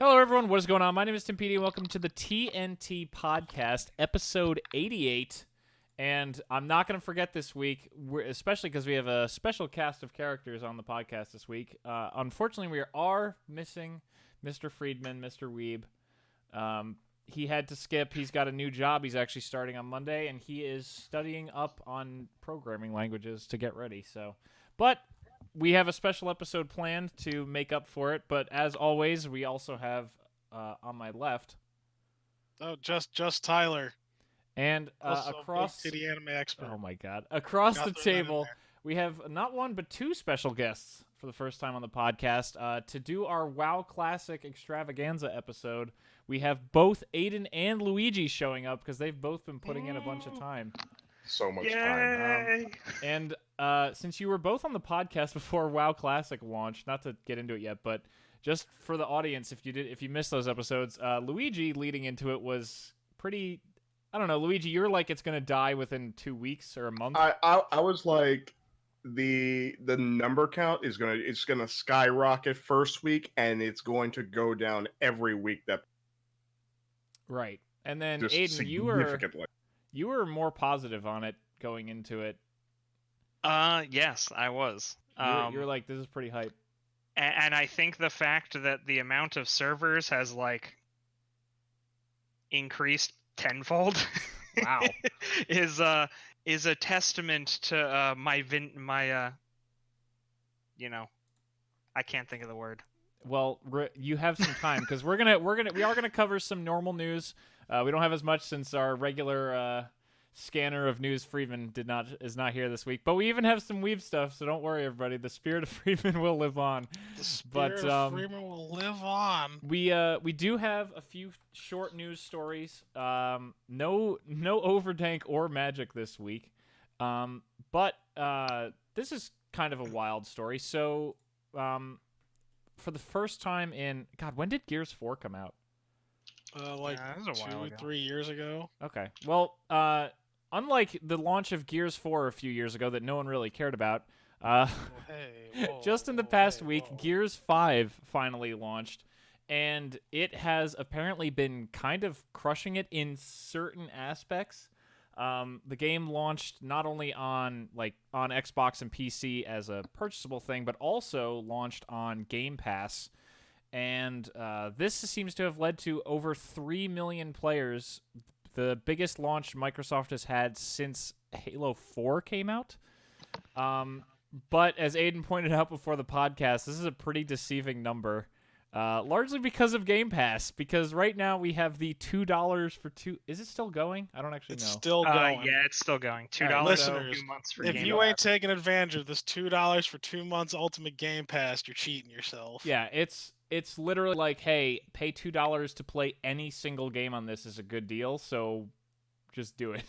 Hello, everyone. What is going on? My name is Timpedia. Welcome to the TNT Podcast, episode 88. And I'm not going to forget this week, especially because we have a special cast of characters on the podcast this week. Unfortunately, we are missing Mr. Friedman, Mr. Weeb. He had to skip. He's got a new job. He's actually starting on Monday, and he is studying up on programming languages to get ready. But we have a special episode planned to make up for it. But as always, we also have on my left. Oh, just Tyler. And across the anime expert. Oh my God! Across the table, we have not one but two special guests for the first time on the podcast to do our WoW Classic Extravaganza episode. We have both Aidan and Luigi showing up because they've both been putting in a bunch of time. So much time. And since you were both on the podcast before WoW Classic launched, not to get into it yet, but just for the audience, if you missed those episodes, Luigi leading into it was pretty. I don't know, Luigi. You're like it's gonna die within 2 weeks or a month. I was like, the number count it's gonna skyrocket first week, and it's going to go down every week. Right, and then just Aidan, significantly. you were more positive on it going into it. Yes, I was. You're like, this is pretty hype. And I think the fact that the amount of servers has like increased tenfold Wow. is a testament to my I can't think of the word. Well, you have some time because we are gonna cover some normal news. We don't have as much since our regular scanner of news Friedman is not here this week, but we even have some Weeb stuff. So don't worry, everybody. The spirit of Friedman will live on. The spirit of Friedman will live on. We do have a few short news stories. No Overdank or Magic this week. But this is kind of a wild story. So for the first time in God, when did Gears 4 come out? Like that was a while ago. 3 years ago. Okay. Well, unlike the launch of Gears 4 a few years ago that no one really cared about, just in the past week, Gears 5 finally launched, and it has apparently been kind of crushing it in certain aspects. The game launched not only on Xbox and PC as a purchasable thing, but also launched on Game Pass. And this seems to have led to over 3 million players, the biggest launch Microsoft has had since Halo 4 came out. But as Aidan pointed out before the podcast, this is a pretty deceiving number. Largely because of Game Pass, because right now we have the $2 for two. Is it still going? I don't actually know. It's still going. Yeah, it's still going. $2 right, listeners, 2 months for if Game you Pass. ain't taking advantage of this $2 for 2 months Ultimate Game Pass, you're cheating yourself. Yeah, it's literally like, hey, pay $2 to play any single game on this is a good deal, so just do it.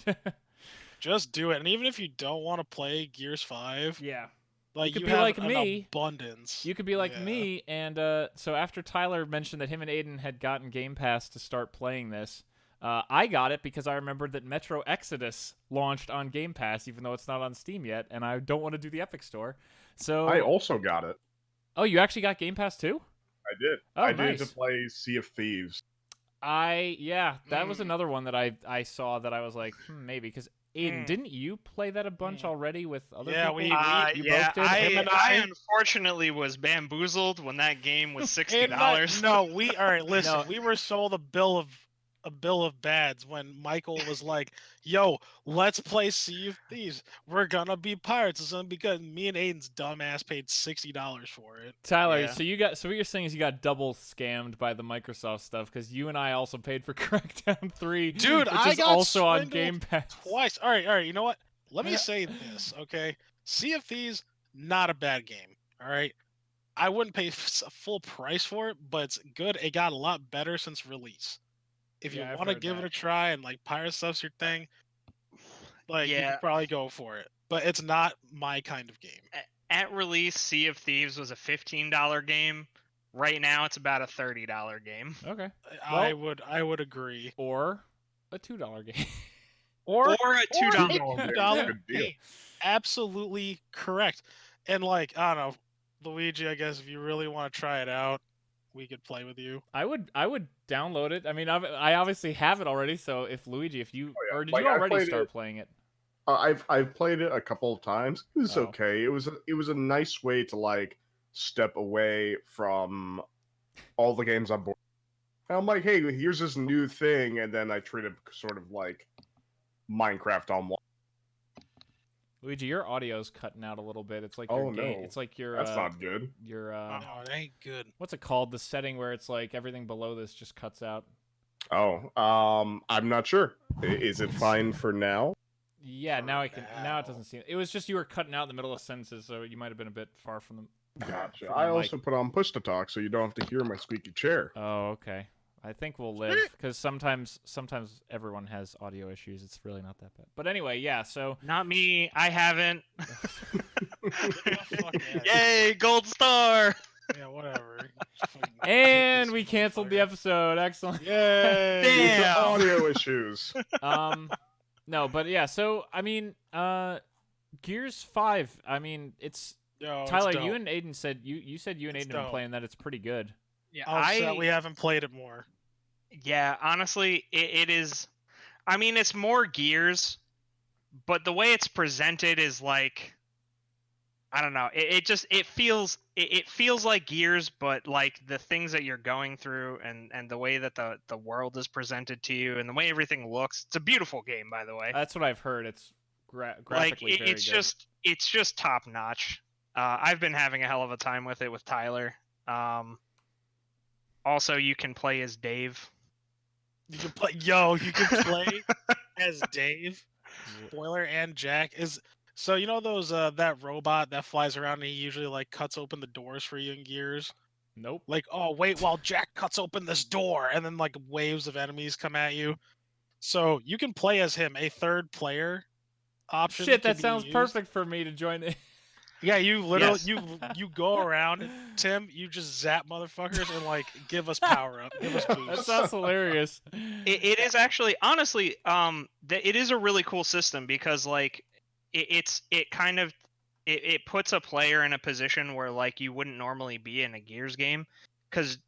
Just do it. And even if you don't want to play Gears 5, yeah. like You could you be have like an me. abundance. You could be like me, and so after Tyler mentioned that him and Aidan had gotten Game Pass to start playing this, I got it because I remembered that Metro Exodus launched on Game Pass, even though it's not on Steam yet, and I don't want to do the Epic Store. So I also got it. Oh, you actually got Game Pass too? I did. Oh, I nice. did to play Sea of Thieves. That was another one that I saw that I was like, maybe, because Aidan, didn't you play that a bunch already with other people? We both did? I unfortunately was bamboozled when that game was $60. No, listen. We were sold a bill of bads when Michael was like, "Yo, let's play Sea of Thieves. We're gonna be pirates." It's gonna be good. Me and Aidan's dumbass paid $60 for it. Tyler, Yeah. so what you're saying is you got double scammed by the Microsoft stuff because you and I also paid for Crackdown 3, Dude, which I is got also on swindled Game Pass twice. All right. You know what? Let me say this, okay? Sea of Thieves, not a bad game. All right. I wouldn't pay full price for it, but it's good. It got a lot better since release. If you Yeah, I've want to heard give that. it a try and like pirate stuff's your thing, like you Yeah. could probably go for it. But it's not my kind of game. At release, Sea of Thieves was a $15 game. Right now, it's about a $30 game. Okay. I would agree. Or a $2 game. Or a $2 $2 Good deal. game. Absolutely correct. And like, I don't know, Luigi, I guess if you really want to try it out, we could play with you. I would download it. I mean, I obviously have it already. So if Luigi, if you or did Like, you I already played start it- playing it? I've played it a couple of times. It was Oh. okay. It was a nice way to like step away from all the games I'm bored. And I'm like, hey, here's this new thing, and then I treat it sort of like Minecraft Online. Luigi, your audio's cutting out a little bit. It's like Oh, your game. no. It's like your That's not good. your No, it ain't good. what's it called? The setting where it's like everything below this just cuts out. Oh, I'm not sure. Is it fine for now? Yeah, For now I can. Now it now. doesn't seem. It was just you were cutting out in the middle of sentences, so you might have been a bit far from them. Gotcha. From I the also mic. put on push to talk, so you don't have to hear my squeaky chair. Oh, okay. I think we'll live because sometimes everyone has audio issues. It's really not that bad. But anyway, yeah. So Not me. I haven't. Fuck yeah. Yay, gold star. Yeah, whatever. and we canceled the episode. Excellent. Yay! Due to Damn. audio issues. No, but yeah. So I mean, Gears 5. I mean, it's Yo, Tyler. it's dope. You and Aiden said you said you and It's Aiden have been dope. playing that. It's pretty good. Yeah, Upset we haven't played it more. Yeah, honestly, it is. I mean, it's more Gears, but the way it's presented is like, I don't know. It feels like Gears, but like the things that you're going through and the way that the world is presented to you and the way everything looks. It's a beautiful game, by the way. That's what I've heard. It's Like graphically very it's good. just top notch. I've been having a hell of a time with it with Tyler. Also, you can play as Dave. You can play. Yo, you can play as Dave, Spoiler, and Jack. So you know those that robot that flies around and he usually like cuts open the doors for you in Gears. Nope. Like, oh wait, while Jack cuts open this door, and then like waves of enemies come at you. So you can play as him. A third player option. Shit, can that be sounds used. perfect for me to join it. Yeah, you literally Yes. you go around, Tim. You just zap motherfuckers and like give us power up, give us That boosts. sounds hilarious. It is actually, honestly, it is a really cool system because like it puts a player in a position where like you wouldn't normally be in a Gears game, because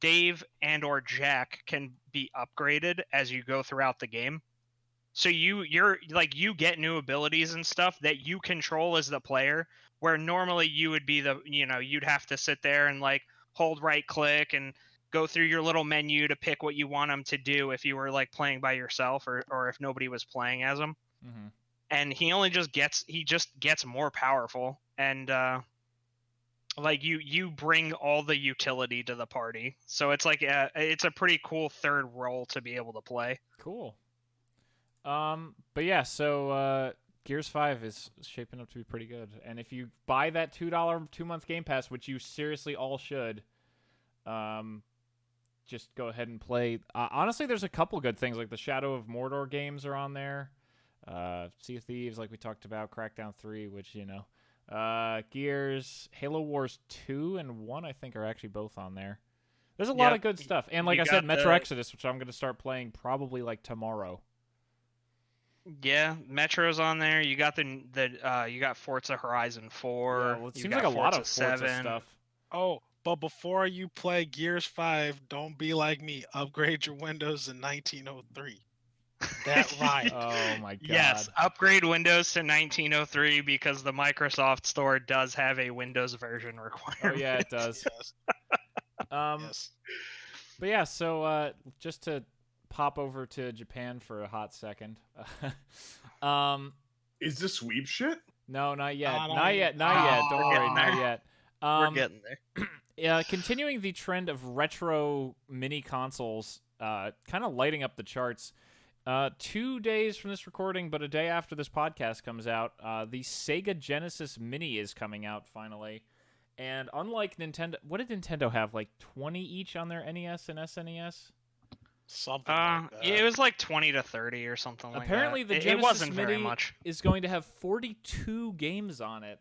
Dave and or Jack can be upgraded as you go throughout the game. So you're like, you get new abilities and stuff that you control as the player, where normally you would be you'd have to sit there and like hold right click and go through your little menu to pick what you want them to do if you were like playing by yourself or if nobody was playing as them. Mm-hmm. And he just gets more powerful, and like you bring all the utility to the party. So it's like it's a pretty cool third role to be able to play. Cool. But yeah, so Gears 5 is shaping up to be pretty good. And if you buy that $2 2-month Game Pass, which you seriously all should, just go ahead and play. Honestly, there's a couple good things, like the Shadow of Mordor games are on there. Sea of Thieves, like we talked about, Crackdown 3, which, Gears, Halo Wars 2 and 1, I think, are actually both on there. There's a lot of good stuff. And like You I said, got Metro the- Exodus, which I'm going to start playing probably like tomorrow. Yeah, Metro's on there. You got you got Forza Horizon 4. Yeah, well, it you seems got like a lot of Forza Forza 7. stuff. Oh, but before you play Gears 5, don't be like me. Upgrade your Windows in 1903. That rhymed. Oh my god. Yes, upgrade Windows to 1903 because the Microsoft Store does have a Windows version Oh requirement. yeah, it does. Yes. Yes. But yeah, so just to pop over to Japan for a hot second. Is this sweep shit? No, not yet. Not Not yet. Not yet. Don't we're worry, getting not there. yet. We're getting there. Continuing the trend of retro mini consoles, kind of lighting up the charts. 2 days from this recording, but a day after this podcast comes out, the Sega Genesis Mini is coming out finally. And unlike Nintendo, what did Nintendo have? Like 20 each on their NES and SNES? Something like that. It was like 20 to 30 or something Apparently, like the that. Genesis It wasn't Mini very much. is going to have 42 games on it,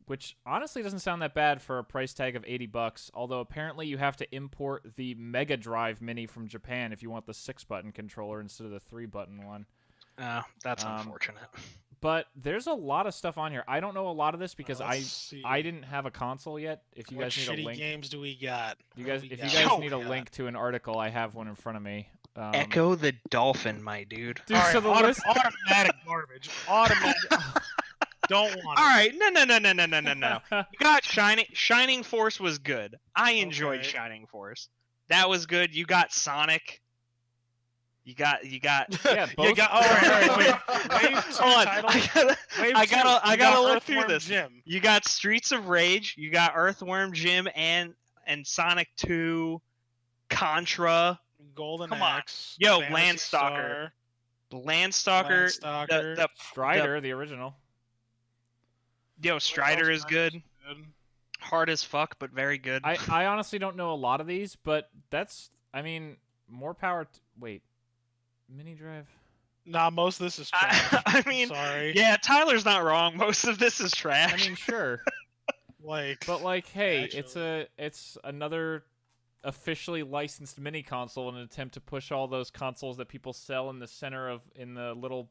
which honestly doesn't sound that bad for a price tag of $80. Although apparently you have to import the Mega Drive Mini from Japan if you want the 6-button controller instead of the 3-button one. That's unfortunate. But there's a lot of stuff on here. I don't know a lot of this because Let's I didn't have a console yet. If you what guys need a shitty link, games do we got? if you What guys need a we got? link to an article, I have one in front of me. Echo the Dolphin, my dude. Dude, All right, so the list. automatic garbage. Automatic. Don't want it. All right, no. You got Shining Force was good. I enjoyed Okay. Shining Force. That was good. You got Sonic. You got. Yeah, both. You got. Oh, all right, wait. Wave 2 Hold on. titles. Wave I 2, gotta you got look through Earthworm this. Jim. You got Streets of Rage. You got Earthworm Jim and Sonic 2, Contra. Golden Come on. Axe. Yo, Phantasy Landstalker. Star, Landstalker. The Strider, the original. Yo, Strider is good. good. Hard as fuck, but very good. I honestly don't know a lot of these, but that's. I mean, more power. Wait, mini drive. Nah, most of this is trash. I mean, sorry. yeah, Tyler's not wrong. Most of this is trash. I mean, sure. But Hey, actually. it's another officially licensed mini console in an attempt to push all those consoles that people sell in the center of in the little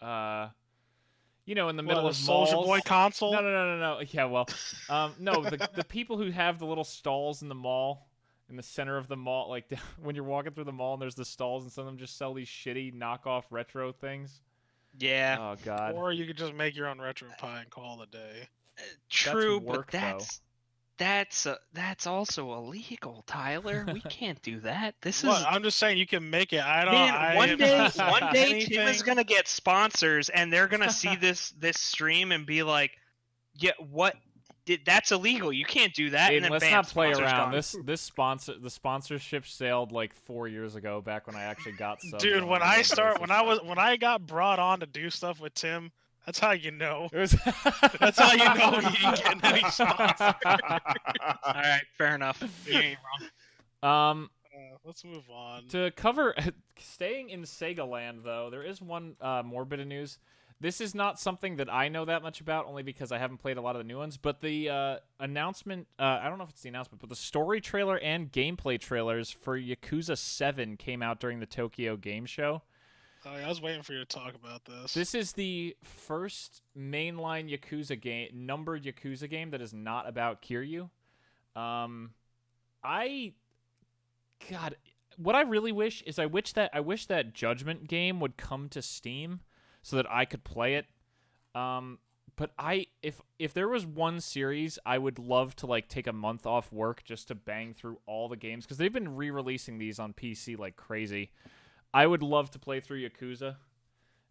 in the middle of Soulja malls. Boy console. No. Yeah, well, no, the people who have the little stalls in the mall, in the center of the mall, like when you're walking through the mall and there's the stalls, and some of them just sell these shitty knockoff retro things. Yeah. Oh God. Or you could just make your own retro pie and call it a day. True, work, but that's also illegal, Tyler. We can't do that. This is. I'm just saying you can make it. I don't. Man, one day Tim is anything. gonna get sponsors, and they're gonna see this stream and be like, "Yeah, what? That's illegal. You can't do that." Aiden, and then let's bam, not play sponsor's around. gone. The sponsorship sailed like 4 years ago, back when I actually got subs. Dude, on when a I regular when I got brought on to do stuff with Tim, that's how you know. basis. That's how you know you ain't getting any sponsors. All right, fair enough. You ain't wrong. Let's move on. To cover, staying in Sega land though, there is one more bit of news. This is not something that I know that much about, only because I haven't played a lot of the new ones. But the announcement, I don't know if it's the announcement, but the story trailer and gameplay trailers for Yakuza 7 came out during the Tokyo Game Show. Oh, yeah, I was waiting for you to talk about this. This is the first mainline Yakuza game, numbered Yakuza game that is not about Kiryu. God, what I really wish is I wish that Judgment game would come to Steam so that I could play it. But if there was one series, I would love to like take a month off work just to bang through all the games, because they've been re-releasing these on PC like crazy. I would love to play through Yakuza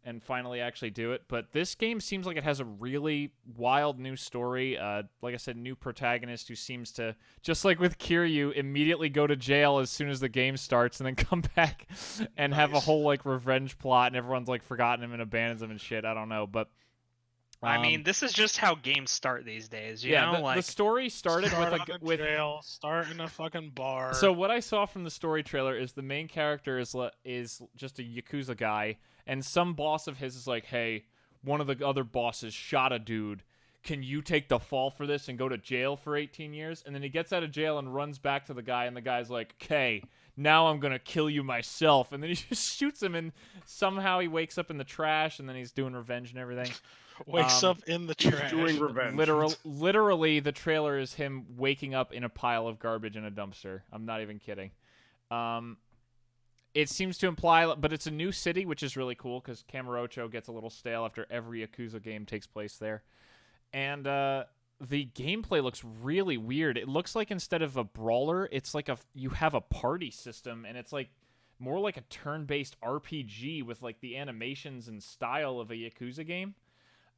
and finally actually do it, but this game seems like it has a really wild new story. Like I said, new protagonist who seems to, just like with Kiryu, immediately go to jail as soon as the game starts and then come back and have a whole like revenge plot, and everyone's like forgotten him and abandons him and shit. I don't know, but I mean, this is just how games start these days. You know, the story started with jail, start in a fucking bar. So what I saw from the story trailer is the main character is just a Yakuza guy, and some boss of his is like, hey, one of the other bosses shot a dude. Can you take the fall for this and go to jail for 18 years? And then he gets out of jail and runs back to the guy, and the guy's like, okay, now I'm going to kill you myself. And then he just shoots him, and somehow he wakes up in the trash, and then he's doing revenge and everything. Wakes up in the trash. Doing revenge. Literally, the trailer is him waking up in a pile of garbage in a dumpster. I'm not even kidding. It seems to imply, but it's a new city, which is really cool because Kamurocho gets a little stale after every Yakuza game takes place there. And the gameplay looks really weird. It looks like instead of a brawler, it's like you have a party system, and it's like more like a turn-based RPG with like the animations and style of a Yakuza game.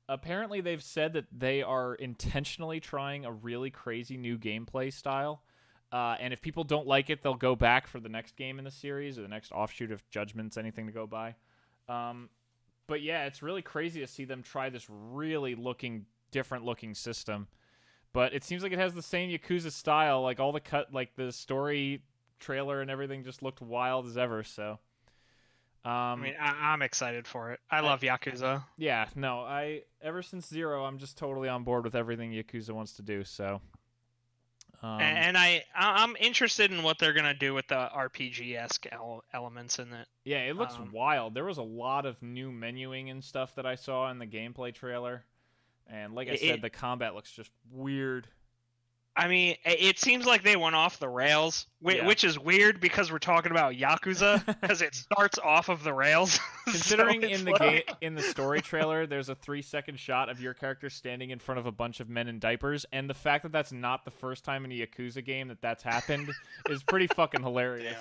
Apparently, they've said that they are intentionally trying a really crazy new gameplay style. And if people don't like it, they'll go back for the next game in the series or the next offshoot of Judgment's anything to go by. But yeah, it's really crazy to see them try this really different looking system. But it seems like it has the same Yakuza style. Like all the story trailer and everything just looked wild as ever. So. I mean, I'm excited for it. I love Yakuza. Yeah, no, ever since Zero, I'm just totally on board with everything Yakuza wants to do. So, And I'm interested in what they're gonna do with the RPG-esque elements in it. Yeah, it looks wild. There was a lot of new menuing and stuff that I saw in the gameplay trailer, and like I said, the combat looks just weird. I mean, it seems like they went off the rails, which is weird because we're talking about Yakuza, because it starts off of the rails. Considering so in the game, in the story trailer, there's a 3-second shot of your character standing in front of a bunch of men in diapers, and the fact that that's not the first time in a Yakuza game that that's happened is pretty fucking hilarious.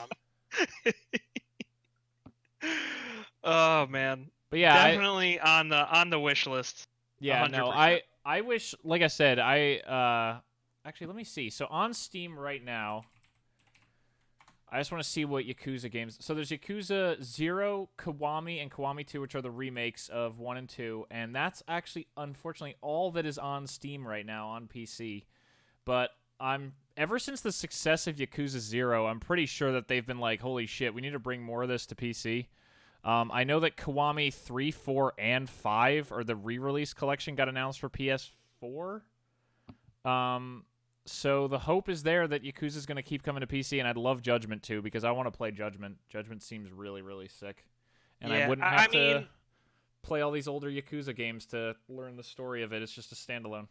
Oh man, but yeah, definitely on the wish list. Yeah, 100%. No, I wish, like I said, actually, let me see. So on Steam right now, I just want to see what Yakuza games... So there's Yakuza 0, Kiwami, and Kiwami 2, which are the remakes of 1 and 2. And that's actually, unfortunately, all that is on Steam right now on PC. But ever since the success of Yakuza 0, I'm pretty sure that they've been like, holy shit, we need to bring more of this to PC. I know that Kiwami 3, 4, and 5, or the re-release collection, got announced for PS4. So the hope is there that Yakuza's going to keep coming to PC, and I'd love Judgment too, because I want to play Judgment. Judgment seems really, really sick. And I wouldn't have to play all these older Yakuza games to learn the story of it. It's just a standalone.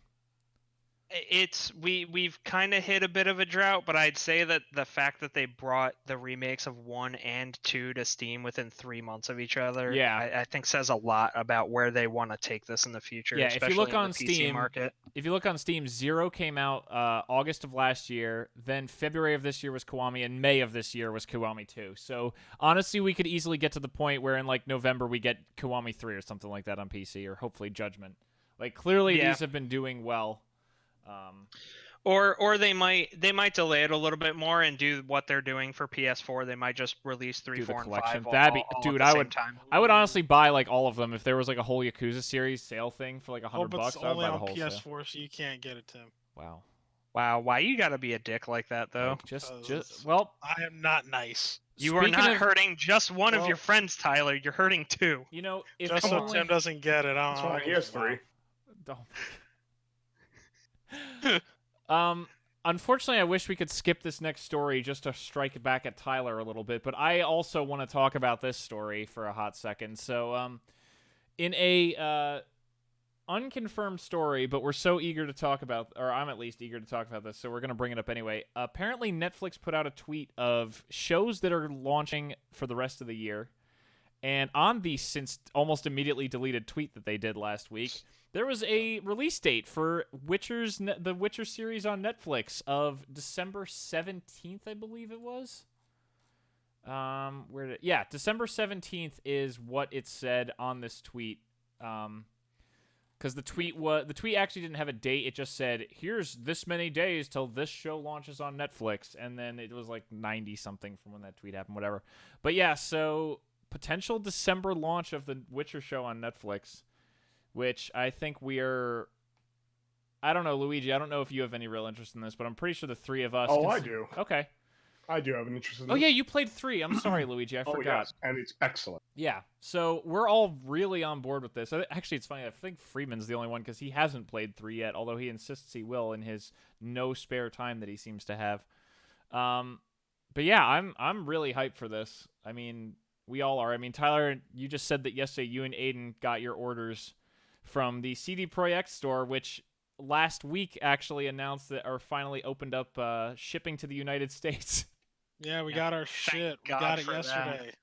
We've kind of hit a bit of a drought, but I'd say that the fact that they brought the remakes of 1 and 2 to Steam within 3 months of each other, I think says a lot about where they want to take this in the future. Yeah, especially if you look in on the Steam, PC market. If you look on Steam, 0 came out August of last year, then February of this year was Kiwami, and May of this year was Kiwami 2. So honestly, we could easily get to the point where in like November we get Kiwami 3 or something like that on PC, or hopefully Judgment. Like clearly these have been doing well. Or they might delay it a little bit more and do what they're doing for PS4. They might just release 3, 4, and 5 all at the same time. I would honestly buy like all of them if there was like a whole Yakuza series sale thing for like $100. But it's only on PS4, so you can't get it, Tim. Wow. Why you gotta be a dick like that though? Like, well, I am not nice. You are not hurting just one of your friends, Tyler. You're hurting 2. You know, if just so Tim doesn't get it, I don't know. He has 3. Unfortunately, I wish we could skip this next story just to strike back at Tyler a little bit, but I also want to talk about this story for a hot second. So, in a unconfirmed story, but we're so eager to talk about, or I'm at least eager to talk about this, so we're going to bring it up anyway. Apparently, Netflix put out a tweet of shows that are launching for the rest of the year, and on the since almost immediately deleted tweet that they did last week, there was a release date for the Witcher series on Netflix of December 17th, I believe it was. December 17th is what it said on this tweet. Because the tweet actually didn't have a date. It just said, "Here's this many days till this show launches on Netflix," and then it was like 90 something from when that tweet happened, whatever. But yeah, so potential December launch of the Witcher show on Netflix. Which I think I don't know, Luigi, I don't know if you have any real interest in this, but I'm pretty sure the three of us... Oh, I do. Okay. I do have an interest in this. Oh, yeah, you played 3. I'm sorry, Luigi, I forgot. Yes, and it's excellent. Yeah, so we're all really on board with this. Actually, it's funny, I think Freeman's the only one, because he hasn't played 3 yet, although he insists he will in his no spare time that he seems to have. But yeah, I'm really hyped for this. I mean, we all are. I mean, Tyler, you just said that yesterday you and Aidan got your orders from the CD Projekt store, which last week actually announced that are finally opened up shipping to the United States. Yeah, we got our shit. We got it yesterday. That.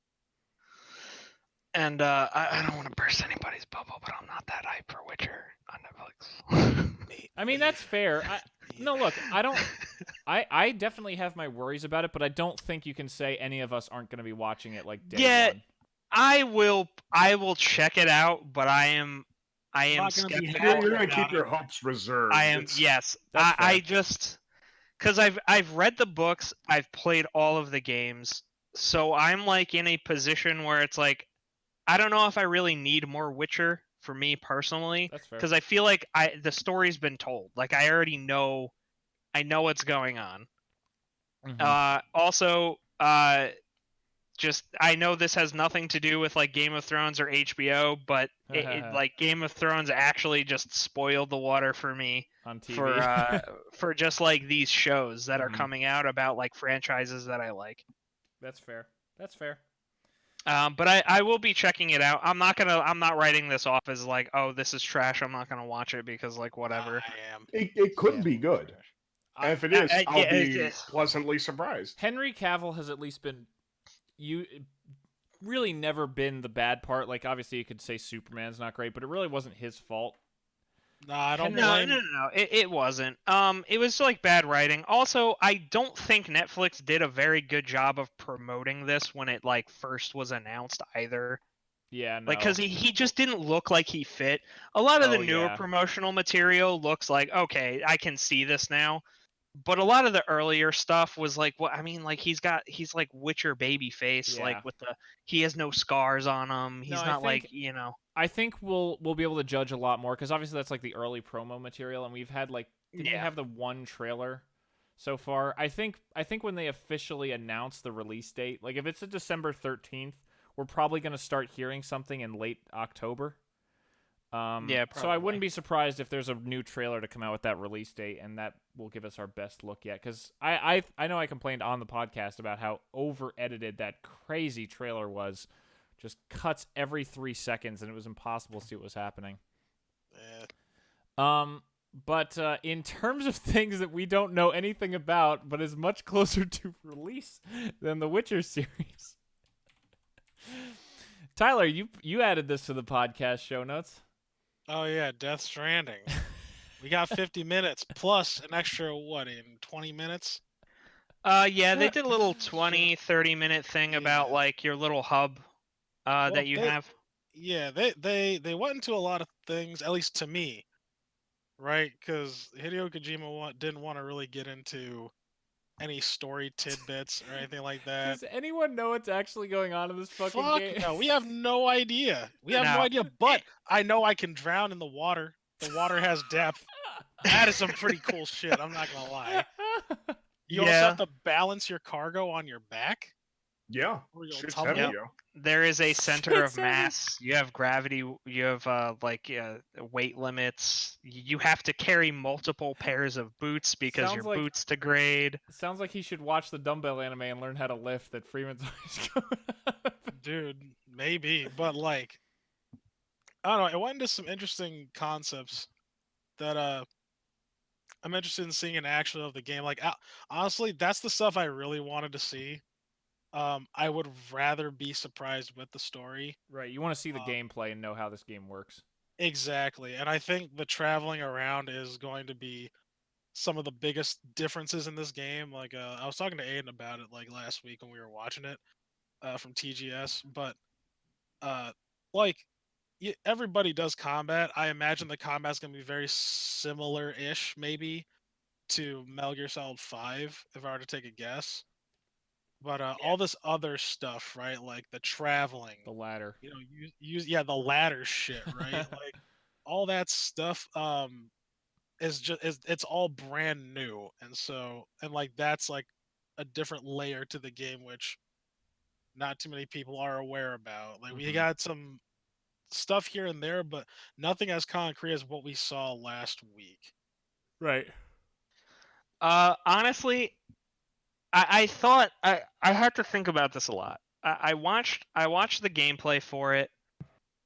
And I don't want to burst anybody's bubble, but I'm not that hyped for Witcher on Netflix. I mean, that's fair. Look, I definitely have my worries about it, but I don't think you can say any of us aren't going to be watching it like day one. I will check it out, but I am skeptical. You're gonna keep your hopes reserved. I just because I've read the books, I've played all of the games, so I'm like in a position where it's like I don't know if I really need more Witcher for me personally, because I feel like the story's been told. Like I already know, I know what's going on. Mm-hmm. Also, just I know this has nothing to do with like Game of Thrones or HBO, but like Game of Thrones actually just spoiled the water for me on TV for just like these shows that are coming out about like franchises that I like. That's fair. That's fair. But I will be checking it out. I'm not writing this off as like, oh, this is trash. I'm not gonna watch it because like whatever. I am. It could be good. And if it is, I'll be pleasantly surprised. Henry Cavill has at least been really never been the bad part. Like, obviously, you could say Superman's not great, but it really wasn't his fault. No, I don't blame. No. It wasn't. It was like bad writing. Also, I don't think Netflix did a very good job of promoting this when it like first was announced either. Yeah, no. Like, because he just didn't look like he fit. A lot of the newer promotional material looks like, okay, I can see this now. But a lot of the earlier stuff was like, what I mean, like he's like Witcher baby face, like with he has no scars on him. He's not like, you know. I think we'll be able to judge a lot more because obviously that's like the early promo material, and we've had like didn't we have the one trailer so far? I think when they officially announce the release date, like if it's a December 13th, we're probably going to start hearing something in late October. Yeah, probably. So I wouldn't be surprised if there's a new trailer to come out with that release date, and that will give us our best look yet. Because I know I complained on the podcast about how over-edited that crazy trailer was. Just cuts every 3 seconds, and it was impossible to see what was happening. Yeah. But in terms of things that we don't know anything about, but is much closer to release than the Witcher series. Tyler, you added this to the podcast show notes. Oh yeah, Death Stranding. We got 50 minutes plus an extra in 20 minutes? Yeah, they did a little 30 minute thing about like your little hub that you have. Yeah, they went into a lot of things, at least to me, right? Because Hideo Kojima didn't want to really get into any story tidbits or anything like that. Does anyone know what's actually going on in this fucking game? No, we have no idea. No idea, but I know I can drown in the water. The water has depth. That is some pretty cool shit, I'm not gonna lie. You also have to balance your cargo on your back. Yeah. Shit's heavy, yo. There is a center of mass. You have gravity. You have weight limits. You have to carry multiple pairs of boots because your boots degrade. Sounds like he should watch the dumbbell anime and learn how to lift that Freeman's always going up. Dude, maybe. But like, I don't know. It went into some interesting concepts that I'm interested in seeing in action of the game. Like, honestly, that's the stuff I really wanted to see. I would rather be surprised with the story. Right, you want to see the gameplay and know how this game works. Exactly, and I think the traveling around is going to be some of the biggest differences in this game. Like, I was talking to Aidan about it like last week when we were watching it from TGS, but like everybody does combat. I imagine the combat's going to be very similar-ish, maybe, to Metal Gear Solid 5, if I were to take a guess. But all this other stuff, right? Like the traveling, the ladder, the ladder shit, right? Like all that stuff it's all brand new, and like that's like a different layer to the game which not too many people are aware about. Like we got some stuff here and there, but nothing as concrete as what we saw last week. Right. Honestly, I thought I had to think about this a lot. I watched the gameplay for it.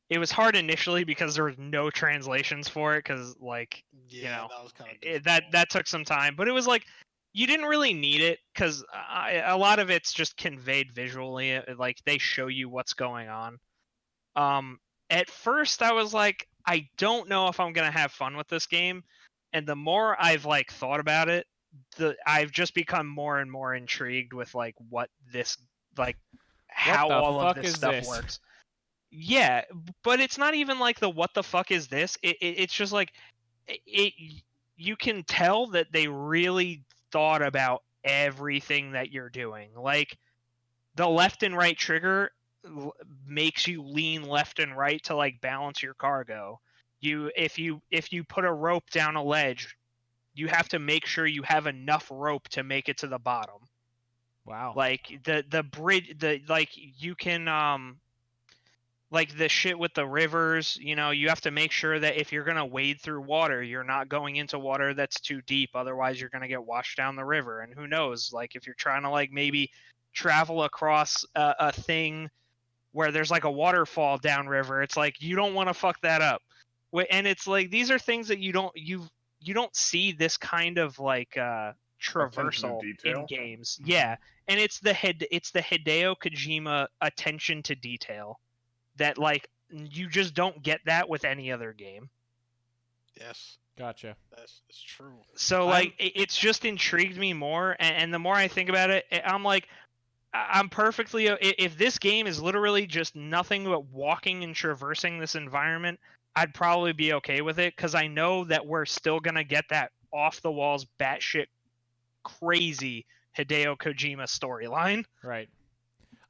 It was hard initially because there was no translations for it because like that was kind of that took some time. But it was like you didn't really need it because a lot of it's just conveyed visually. Like they show you what's going on. At first I was like, I don't know if I'm gonna have fun with this game, and the more I've like thought about it, I've just become more and more intrigued with like what this like how all of this stuff works. Yeah, but it's not even like the what the fuck is this? It's just like you can tell that they really thought about everything that you're doing. Like the left and right trigger makes you lean left and right to like balance your cargo. If you put a rope down a ledge, you have to make sure you have enough rope to make it to the bottom. Wow. Like the bridge, you can like the shit with the rivers, you have to make sure that if you're going to wade through water, you're not going into water that's too deep. Otherwise, you're going to get washed down the river. And who knows, like if you're trying to like maybe travel across a thing where there's like a waterfall downriver, it's like you don't want to fuck that up. And it's like these are things that you don't see this kind of like Attention to traversal in detail. games. Yeah. And it's the Hideo Kojima attention to detail that like you just don't get that with any other game. Yes, Gotcha. that's true. So like it's just intrigued me more, and the more I think about it, I'm like, I'm perfectly, if this game is literally just nothing but walking and traversing this environment, I'd probably be okay with it, because I know that we're still gonna get that off the walls batshit crazy Hideo Kojima storyline. Right.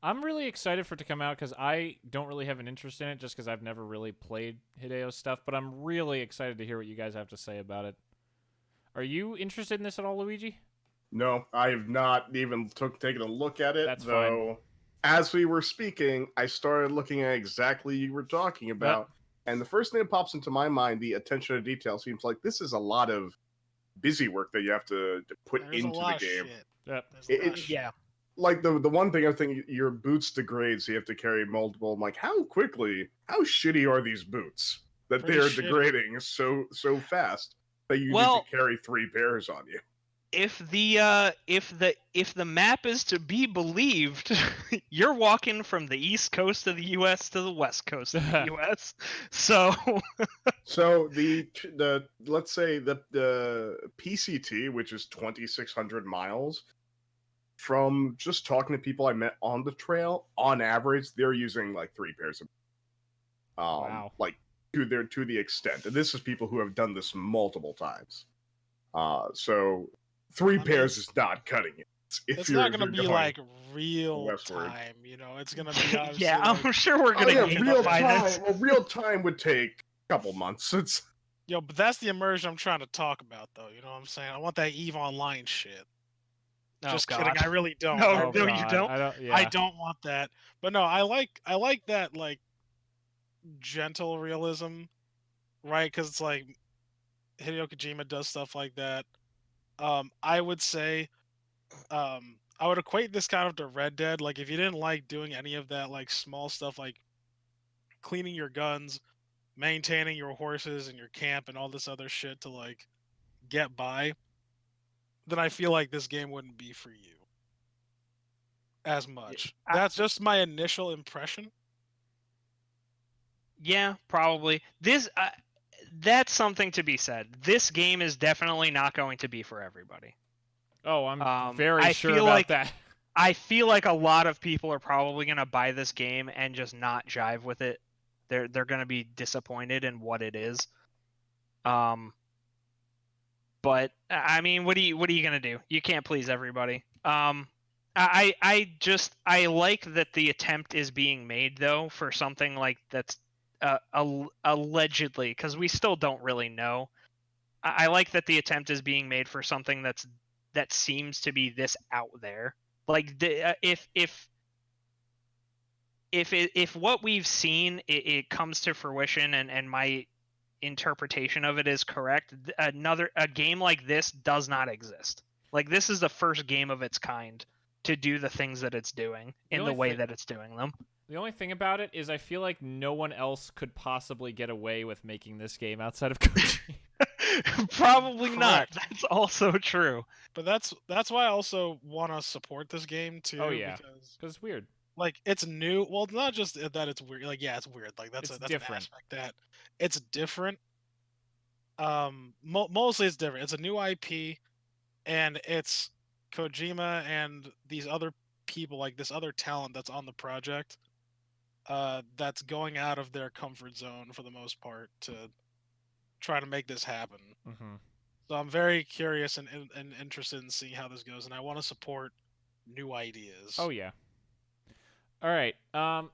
I'm really excited for it to come out because I don't really have an interest in it just because I've never really played Hideo's stuff, but I'm really excited to hear what you guys have to say about it. Are you interested in this at all, Luigi? No, I have not even taken a look at it. That's though. fine. As we were speaking, I started looking at exactly you were talking about, and the first thing that pops into my mind, the attention to detail, seems like this is a lot of busy work that you have to put There's into the game. Yep. Yeah. Like the one thing I think, your boots degrade, so you have to carry multiple. I'm like, how shitty are these boots that Pretty they're shitty. degrading so fast that you need to carry 3 pairs on you? If the map is to be believed, you're walking from the east coast of the U.S. to the west coast of the U.S. So the let's say the PCT, which is 2,600 miles. From just talking to people I met on the trail, on average, they're using like 3 pairs of wow. like to the extent. And this is people who have done this multiple times. So 3 pairs is not cutting it. It's not going to be like real westward. time, It's going to be obviously yeah, like, I'm sure we're gonna get real by time. this. Well, real time would take a couple months. It's but that's the immersion I'm trying to talk about, though. You know what I'm saying? I want that EVE Online shit. Just kidding. I really don't. No, God. you don't. I don't want that. But no, I like that like gentle realism, right? Because it's like Hideo Kojima does stuff like that. I would say, I would equate this kind of to Red Dead. Like if you didn't like doing any of that like small stuff, like cleaning your guns, maintaining your horses and your camp and all this other shit to like get by, then I feel like this game wouldn't be for you as much. That's just my initial impression. Yeah, probably. That's something to be said. This game is definitely not going to be for everybody. Oh, I'm very sure about that. I feel like a lot of people are probably going to buy this game and just not jive with it. They're going to be disappointed in what it is. But I mean, what are you going to do? You can't please everybody. I like that the attempt is being made though for something like that's allegedly, because we still don't really know. I like that the attempt is being made for something that seems to be this out there. Like if what we've seen it comes to fruition and my interpretation of it is correct, a game like this does not exist. Like this is the first game of its kind to do the things that it's doing in the way that it's doing them. The only thing about it is I feel like no one else could possibly get away with making this game outside of Kojima. Probably not. That's also true. But that's why I also want to support this game too. Oh yeah, because it's weird. Like it's new. Well, not just that it's weird. Like yeah, it's weird. Like that's different. An aspect that it's different. Mostly it's different. It's a new IP, and it's Kojima and these other people, like this other talent that's on the project, that's going out of their comfort zone for the most part to try to make this happen. Mm-hmm. So I'm very curious and interested in seeing how this goes, and I want to support new ideas. Oh yeah. All right.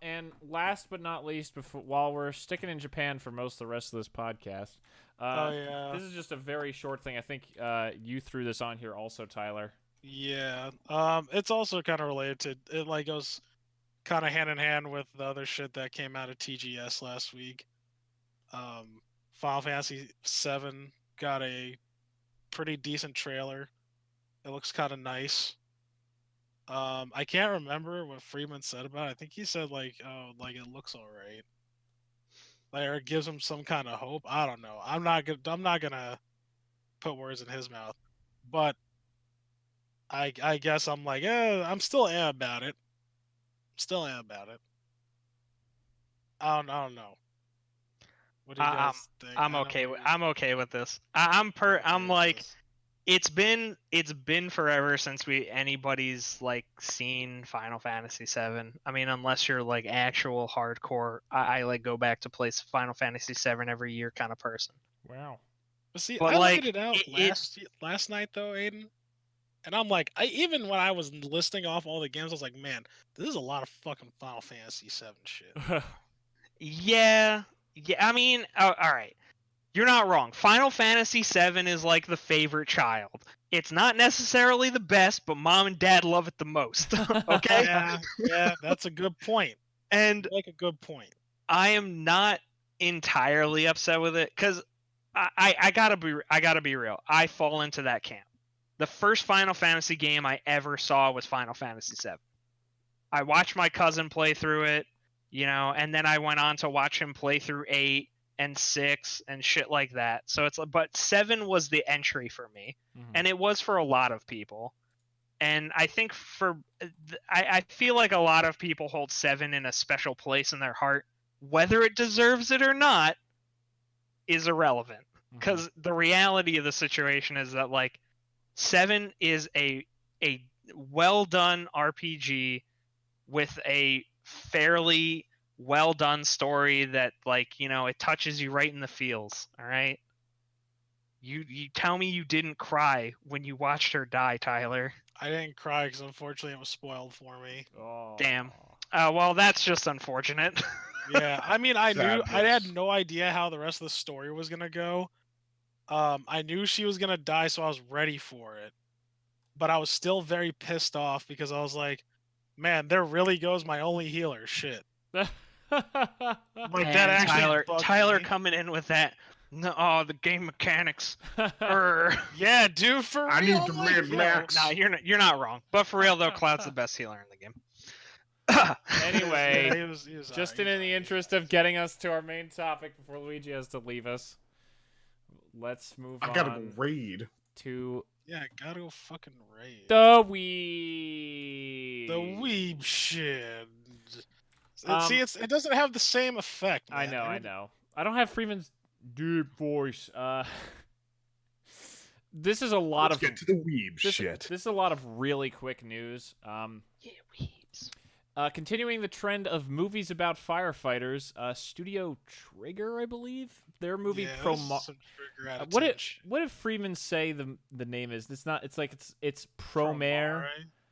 And last but not least, while we're sticking in Japan for most of the rest of this podcast, this is just a very short thing. I think you threw this on here also, Tyler. Yeah. It's also kind of related to it. Like goes kind of hand in hand with the other shit that came out of TGS last week. Final Fantasy VII got a pretty decent trailer. It looks kind of nice. I can't remember what Freeman said about it. I think he said like, "Oh, like it looks alright," like or it gives him some kind of hope. I don't know. I'm not gonna put words in his mouth, but I guess I'm like, I'm still about it. Still about it. I don't know. What do you I, guys think? I'm I know okay. we. I'm okay with this. You're okay I'm with like, this. it's been forever since anybody's like seen Final Fantasy VII. I mean, unless you're like actual hardcore, I like go back to play Final Fantasy VII every year kind of person. Wow. But see, But I laid like it out last night though, Aiden, and I'm like, even when I was listing off all the games, I was like, man, this is a lot of fucking Final Fantasy VII shit. yeah, yeah. I mean, all right. You're not wrong. Final Fantasy VII is like the favorite child. It's not necessarily the best, but mom and dad love it the most. Okay? Yeah, that's a good point. And You make a good point. I am not entirely upset with it because I gotta be real. I fall into that camp. The first Final Fantasy game I ever saw was Final Fantasy VII. I watched my cousin play through it, and then I went on to watch him play through 8 and 6 and shit like that. So it's but 7 was the entry for me, and it was for a lot of people. And I think I feel like a lot of people hold 7 in a special place in their heart. Whether it deserves it or not is irrelevant, because the reality of the situation is that like 7 is a well done RPG with a fairly well done story that like it touches you right in the feels. All right, you tell me you didn't cry when you watched her die, Tyler. I didn't cry because unfortunately it was spoiled for me. Oh. Damn. Well, that's just unfortunate. Yeah, I mean, I had Sadness. no idea how the rest of the story was gonna go. I knew she was gonna die, so I was ready for it. But I was still very pissed off because I was like, man, there really goes my only healer. Shit. Like that And actually bugged Tyler me. coming in with that. No, oh, the game mechanics. Yeah, dude, for real. I need to like, read Max. No, you're not wrong. But for real though, Cloud's the best healer in the game. Anyway, yeah, he was just alright, in the interest of getting us to our main topic before Luigi has to leave us, let's move I on gotta go raid. to Yeah, gotta go fucking raid. the Wii. The weeb shit. See, it doesn't have the same effect. Man. I know. I don't have Freeman's deep voice. This is a lot Let's of get to the weeb shit. This is a lot of really quick news. Yeah, weebs. Continuing the trend of movies about firefighters, Studio Trigger, I believe, their movie What did Freeman say the name is? It's not. It's like it's Promare.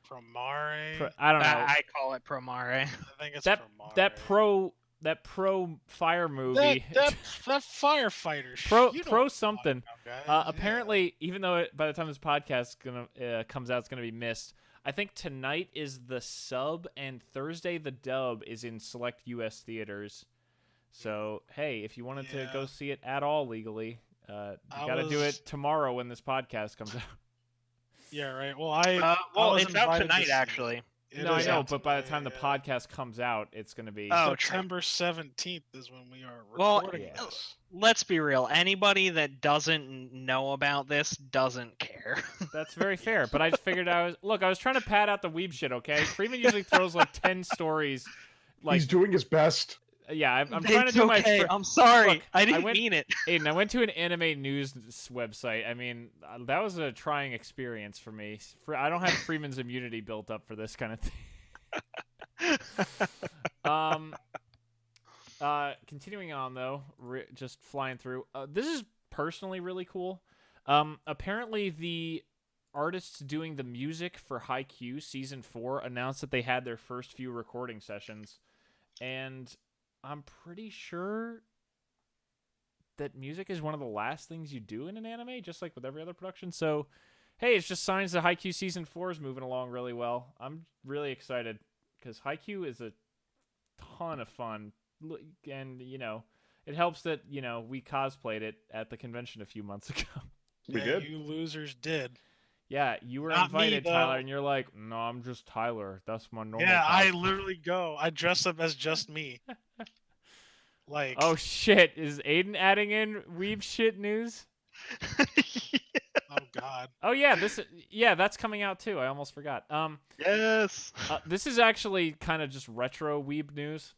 Promare. I don't know. I call it Promare. I think it's Promare. That pro fire movie. That firefighter. Pro something. Apparently, even though by the time this podcast comes out, it's gonna be missed. I think tonight is the sub, and Thursday the dub is in select U.S. theaters. So, hey, if you wanted to go see it at all legally, you got to do it tomorrow when this podcast comes out. Yeah, right. Well, it's out tonight, actually. No, I know, but by the time the podcast comes out, it's going to be... September 17th is when we are recording this. Let's be real. Anybody that doesn't know about this doesn't care. That's very fair, but I just figured I was trying to pad out the weeb shit, okay? Freeman usually throws like 10 stories. Like, he's doing his best. Yeah, I'm trying to do my... I'm sorry. Look, I didn't mean it. Aiden, I went to an anime news website. I mean, that was a trying experience for me. I don't have Freeman's immunity built up for this kind of thing. Continuing on, though, just flying through. This is personally really cool. Apparently, the artists doing the music for Haikyuu Season 4 announced that they had their first few recording sessions. And... I'm pretty sure that music is one of the last things you do in an anime, just like with every other production. So, hey, it's just signs that Haikyuu Season 4 is moving along really well. I'm really excited because Haikyuu is a ton of fun. And, it helps that, we cosplayed it at the convention a few months ago. We did. You losers did. Yeah, you were Not me, invited, though. Tyler, and you're like, no, I'm just Tyler. That's my normal Yeah, I cosplay." literally go. I dress up as just me. Like, Oh, shit. Is Aidan adding in Weeb shit news? oh god. Oh, yeah, that's coming out, too. I almost forgot. Yes. This is actually kind of just retro Weeb news.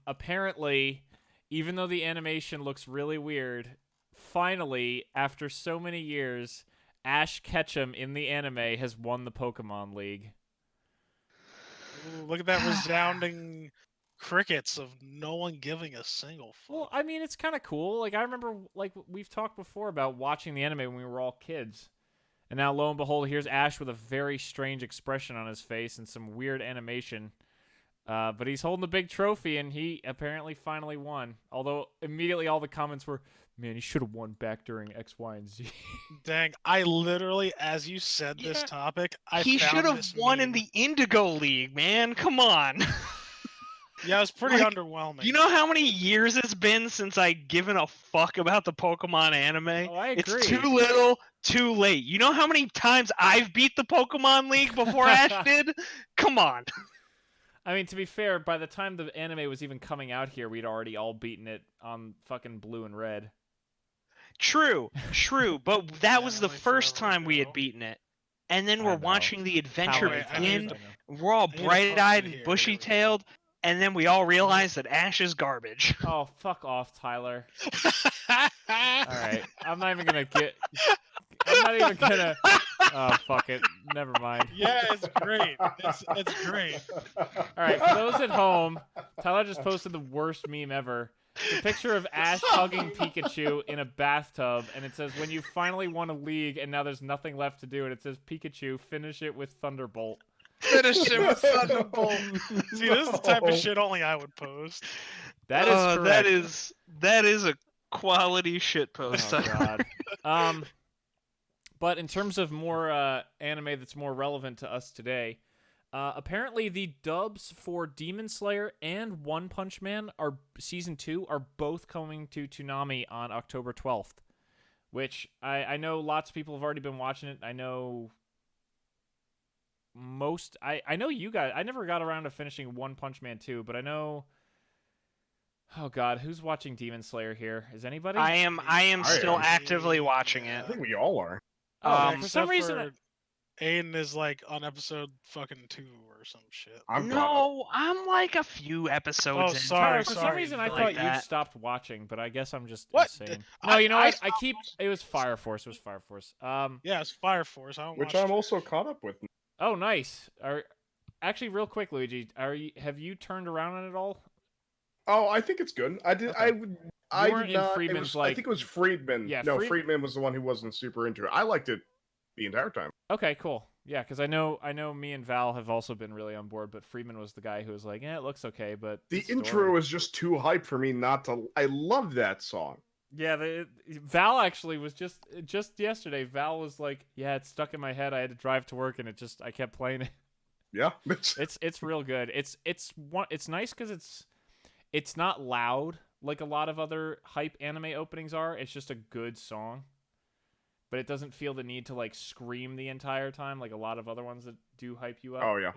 Apparently, even though the animation looks really weird, finally, after so many years, Ash Ketchum in the anime has won the Pokemon League. Ooh, look at that resounding crickets of no one giving a single fuck. Well, I mean, it's kind of cool. Like, I remember, we've talked before about watching the anime when we were all kids. And now, lo and behold, here's Ash with a very strange expression on his face and some weird animation. But he's holding the big trophy, and he apparently finally won. Although, immediately all the comments were, man, he should have won back during X, Y, and Z. Dang, I literally, as you said this topic, He should have won in meme. the Indigo League, man. Come on. Yeah, it was pretty underwhelming. You know how many years it's been since I've given a fuck about the Pokemon anime? Oh, I agree. It's too little, too late. You know how many times I've beat the Pokemon League before Ash did? Come on. I mean, to be fair, by the time the anime was even coming out here, we'd already all beaten it on fucking Blue and Red. True, but that Yeah, was the only first forever time we ago. had beaten it. And then I we're know. watching the adventure How many times? begin. I know. We're all I need a bright-eyed puppy and here. bushy-tailed, and then we all realize that Ash is garbage. Oh, fuck off, Tyler. Alright, I'm not even gonna... Oh, fuck it. Never mind. Yeah, it's great. It's great. Alright, for those at home, Tyler just posted the worst meme ever. It's a picture of Ash hugging Pikachu in a bathtub, and it says, when you finally won a league and now there's nothing left to do, and it says, Pikachu, finish it with Thunderbolt. Finish it with Thunderbolt. See, this is the type of shit only I would post. That is correct. That is a quality shit post. Oh, God. But in terms of more anime that's more relevant to us today, apparently the dubs for Demon Slayer and One Punch Man Season 2 are both coming to Toonami on October 12th, which I know lots of people have already been watching it. I know I know you guys. I never got around to finishing One Punch Man 2, but I know... Oh, God, who's watching Demon Slayer here? Is anybody? I am still actively watching it. I think we all are. For some reason... Aidan is like on episode fucking 2 or some shit. I'm like a few episodes Oh, in. sorry. For some reason, I like thought that. you'd stopped watching, but I guess I'm just What? insane. No, I- you know I what? stopped It was Fire Force. It was Fire Force. Yeah, it's Fire Force. Which I'm also caught up with. Oh, nice. Actually, real quick, Luigi, have you turned around on it all? Oh, I think it's good. I did. Okay. I weren't did in not. Friedman's, I think it was Friedman. Yeah, no, Friedman was the one who wasn't super into it. I liked it the entire time. Okay, cool. Yeah, because I know me and Val have also been really on board, but Friedman was the guy who was like, "Yeah, it looks okay," but The story... intro was just too hype for me not to. I love that song. Yeah, Val actually was just yesterday. Val was like, "Yeah, it's stuck in my head. I had to drive to work, and I kept playing it." Yeah, it's real good. It's nice because it's not loud like a lot of other hype anime openings are. It's just a good song, but it doesn't feel the need to like scream the entire time like a lot of other ones that do hype you up. Oh yeah.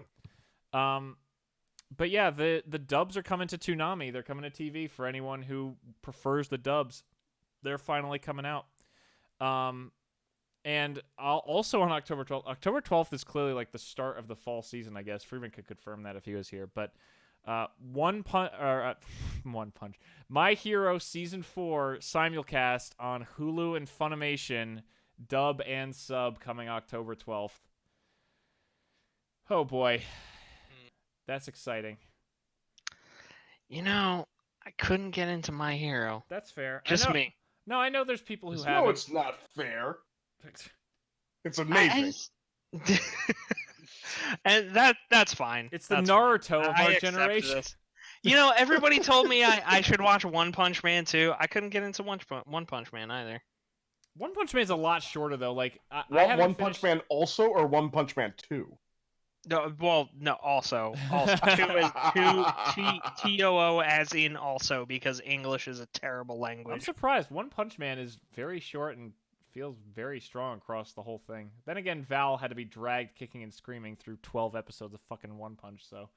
But yeah, the dubs are coming to Toonami. They're coming to TV for anyone who prefers the dubs. They're finally coming out. And also on October 12th. October 12th is clearly like the start of the fall season, I guess. Freeman could confirm that if he was here. But One Punch. My Hero Season 4 simulcast on Hulu and Funimation, dub and sub, coming October 12th. Oh boy. That's exciting. You know, I couldn't get into My Hero. That's fair. Just me. No, I know there's people who No, haven't. it's not fair. It's amazing. And that's fine. It's the That's Naruto fine. of I our accept generation. this. You know, everybody told me I should watch One Punch Man too. I couldn't get into One Punch Man either. One Punch Man's a lot shorter though. Like I haven't One finished... Punch Man also, or One Punch Man 2? No, well, no. Also, two is TOO as in also because English is a terrible I'm language. surprised. One Punch Man is very short and feels very strong across the whole thing. Then again, Val had to be dragged kicking and screaming through 12 episodes of fucking One Punch, so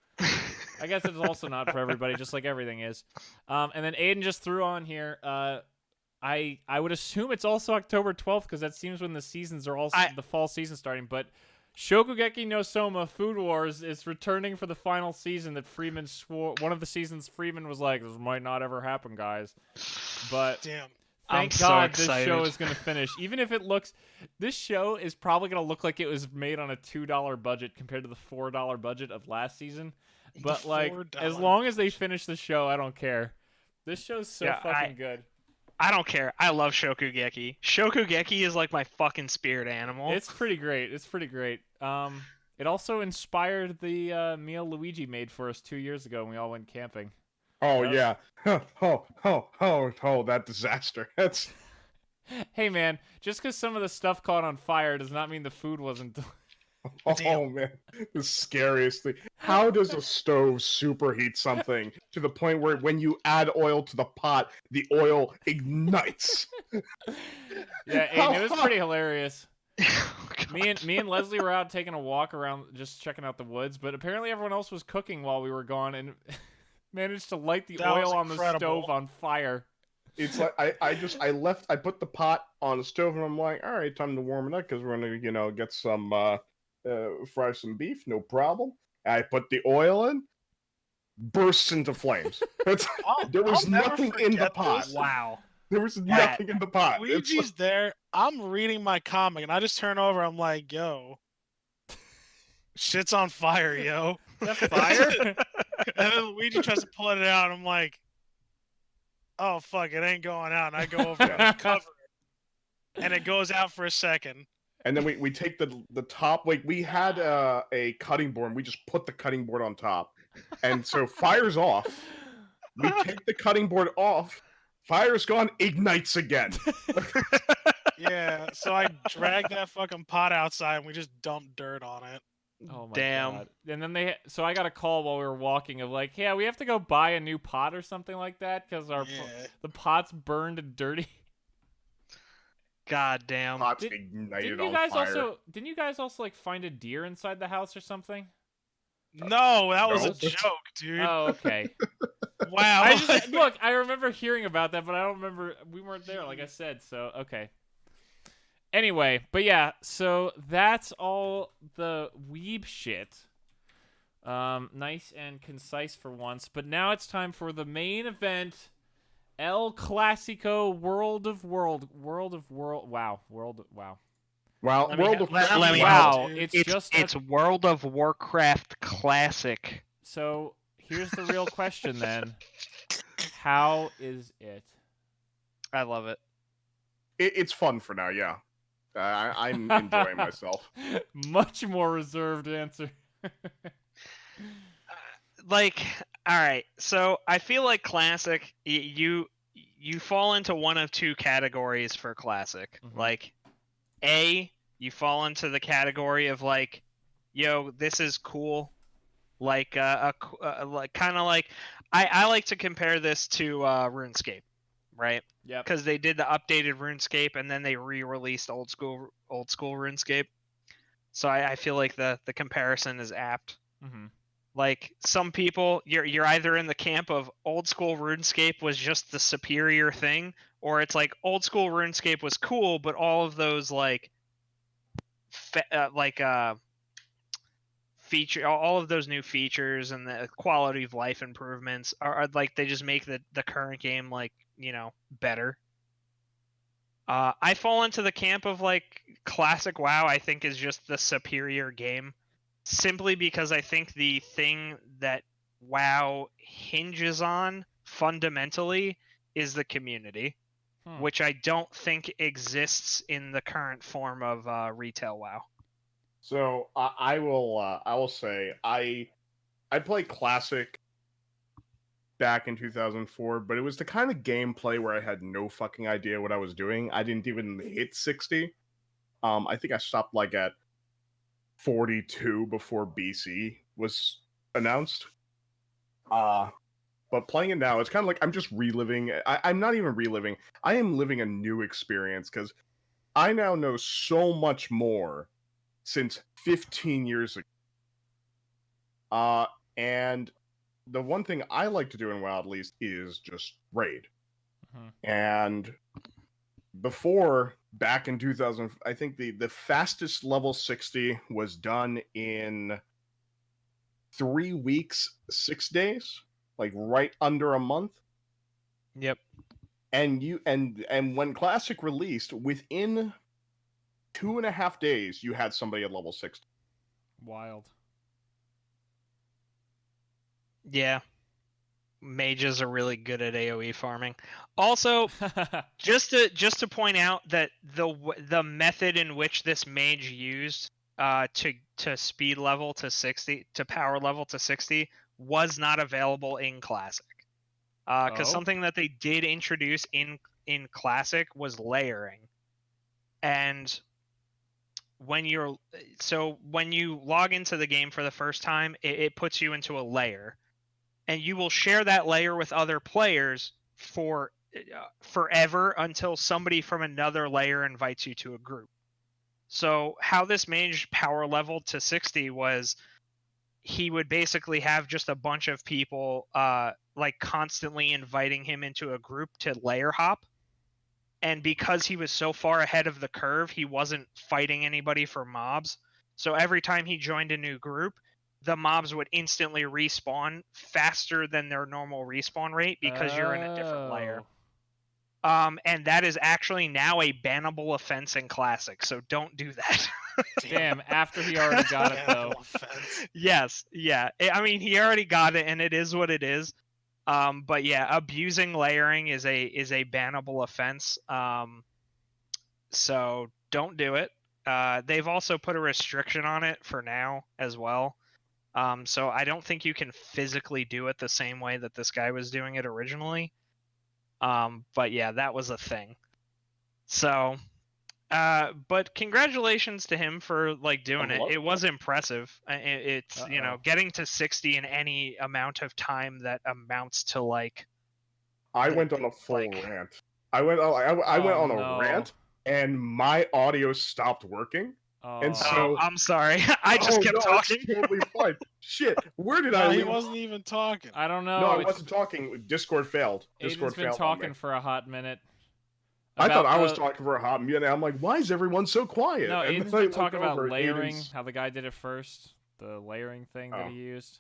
I guess it's also not for everybody, just like everything is. And then Aiden just threw on here. I would assume it's also October 12th because that seems when the seasons are also the fall season starting. But Shokugeki no Soma Food Wars is returning for the final season. That Freeman swore one of the seasons. Freeman was like, "This might not ever happen, guys." But damn. thank God this show is going to finish. Even if it looks... This show is probably going to look like it was made on a $2 budget compared to the $4 budget of last season. But, like, as long as they finish the show, I don't care. This show's so fucking good. I don't care. I love Shokugeki. Shokugeki is like my fucking spirit animal. It's pretty great. It's pretty great. It also inspired the meal Luigi made for us 2 years ago when we all went camping. Oh, yeah. Oh, that disaster. That's... Hey, man, just because some of the stuff caught on fire does not mean the food wasn't... Oh, man. The scariest thing. How does a stove superheat something to the point where when you add oil to the pot, the oil ignites? Yeah, Aiden, it was pretty hilarious. Me and Leslie were out taking a walk around, just checking out the woods, but apparently everyone else was cooking while we were gone and managed to light the oil on the stove on fire. It's like I put the pot on the stove and I'm like, all right, time to warm it up because we're gonna get some fry some beef, no problem. I put the oil in, bursts into flames. There was nothing in the pot. Wow. There was nothing in the pot. Luigi's there. I'm reading my comic and I just turn over. I'm like, yo, shit's on fire, yo. Is that fire? And then Luigi tries to pull it out. And I'm like, oh fuck, it ain't going out. And I go over and cover it, and it goes out for a second. And then we take the top. Like we had a cutting board. And we just put the cutting board on top, and so fire's off. We take the cutting board off. Fire's gone. Ignites again. Yeah. So I dragged that fucking pot outside, and we just dumped dirt on it. Oh my Damn. God. And then so I got a call while we were walking of like, yeah, we have to go buy a new pot or something like that because the pot's burned and dirty. God damn. Pot's ignited didn't you guys also like find a deer inside the house or something? No, that was a joke, dude. Oh, okay. Wow. Look, I remember hearing about that, but I don't remember. We weren't there, like I said, so okay. Anyway, but yeah, so that's all the Weeb shit. Nice and concise for once. But now it's time for the main event. El Classico It's World of Warcraft Classic. So here's the real question then. How is it? I love it. It's fun for now, yeah. I'm enjoying myself. Much more reserved answer. All right. So I feel like Classic, you fall into one of two categories for Classic. Mm-hmm. Like, A, you fall into the category of like, yo, this is cool. Like kind of like I like to compare this to RuneScape, right? Yeah. Because they did the updated RuneScape and then they re-released old school RuneScape. So I feel like the comparison is apt. Mm-hmm. Like some people, you're either in the camp of old school RuneScape was just the superior thing, or it's like old school RuneScape was cool, but all of those all of those new features and the quality of life improvements are like they just make the current game better. I fall into the camp of like Classic WoW. I think is just the superior game. Simply because I think the thing that WoW hinges on fundamentally is the community, which I don't think exists in the current form of retail WoW. So I will say I play Classic back in 2004, but it was the kind of gameplay where I had no fucking idea what I was doing. I didn't even hit 60. I think I stopped like at 42 before BC was announced. But playing it now, it's kind of like I'm just reliving. I'm not even reliving. I am living a new experience because I now know so much more since 15 years ago. And the one thing I like to do in WoW at least is just raid. And before, back in 2000, I think the fastest level 60 was done in 3 weeks, 6 days, like right under a month. Yep. And when Classic released, within 2.5 days, you had somebody at level 60. Wild. Yeah. Mages are really good at AoE farming. Also, just to point out that the method in which this mage used to speed level to 60, to power level to 60, was not available in Classic. Because something that they did introduce in Classic was layering. And when you log into the game for the first time, it puts you into a layer. And you will share that layer with other players for forever until somebody from another layer invites you to a group. So how this mage power leveled to 60 was he would basically have just a bunch of people like constantly inviting him into a group to layer hop. And because he was so far ahead of the curve, he wasn't fighting anybody for mobs. So every time he joined a new group, the mobs would instantly respawn faster than their normal respawn rate because you're in a different layer. And that is actually now a bannable offense in Classic, so don't do that. Damn, after he already got it, though. Yes, yeah. I mean, he already got it, and it is what it is. But yeah, abusing layering is a bannable offense. So don't do it. They've also put a restriction on it for now as well. So I don't think you can physically do it the same way that this guy was doing it originally. But yeah, that was a thing. So, but congratulations to him for like doing it. It was impressive. It's getting to 60 in any amount of time that amounts to like. I went on a full rant. I went on a rant, and my audio stopped working. And so I'm sorry. I just kept talking. It's totally fine. Shit, where did I leave? He wasn't even talking. I don't know. No, I wasn't talking. Discord failed. Aidan's been talking for a hot minute. I thought I was talking for a hot minute. I'm like, why is everyone so quiet? No, Aidan's been talking about layering, how the guy did it first, the layering thing that he used.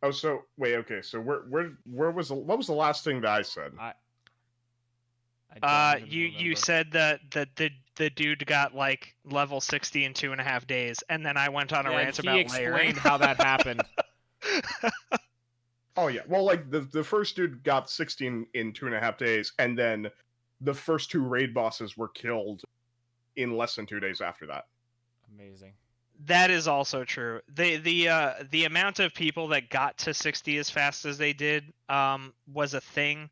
Oh, so wait, okay. So where was what was the last thing that I said? You said that the dude got like level 60 in 2.5 days, and then I went on a rant about layering. He explained how that happened. Oh yeah, well, like the first dude got 60 in 2.5 days, and then the first 2 raid bosses were killed in less than 2 days after that. Amazing. That is also true. The amount of people that got to 60 as fast as they did was a thing.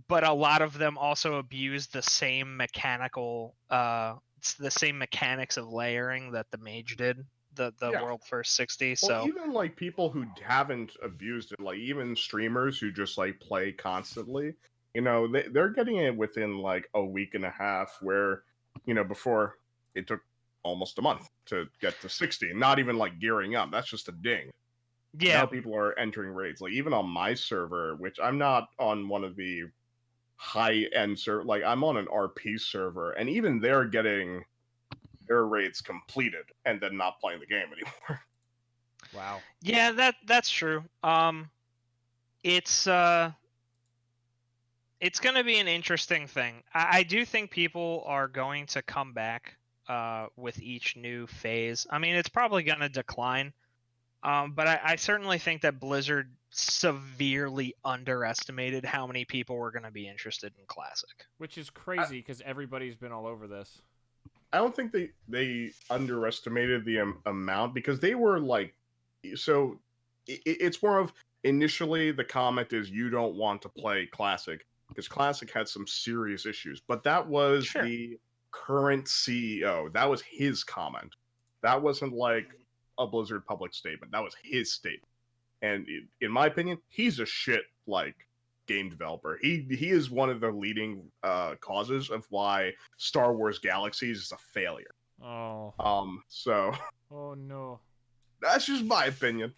But a lot of them also abused the same mechanical, the same mechanics of layering that the mage did, the world first 60. So well, even like people who haven't abused it, like even streamers who just like play constantly, they're getting it within like a week and a half. Where before it took almost a month to get to 60. Not even like gearing up. That's just a ding. Yeah. Now people are entering raids. Like even on my server, which I'm not on one of the high-end server, like I'm on an RP server, and even they're getting their raids completed and then not playing the game anymore. Wow. Yeah, that's true. It's going to be an interesting thing. I do think people are going to come back with each new phase. I mean, it's probably going to decline. But I certainly think that Blizzard severely underestimated how many people were going to be interested in Classic. Which is crazy because everybody's been all over this. I don't think they underestimated the amount, because they were like, so it's more of initially the comment is you don't want to play Classic because Classic had some serious issues, but that was the current CEO. That was his comment. That wasn't like a Blizzard public statement. That was his statement. And in my opinion, he's a shit like game developer. He is one of the leading causes of why Star Wars Galaxies is a failure. Oh. So. Oh no. That's just my opinion.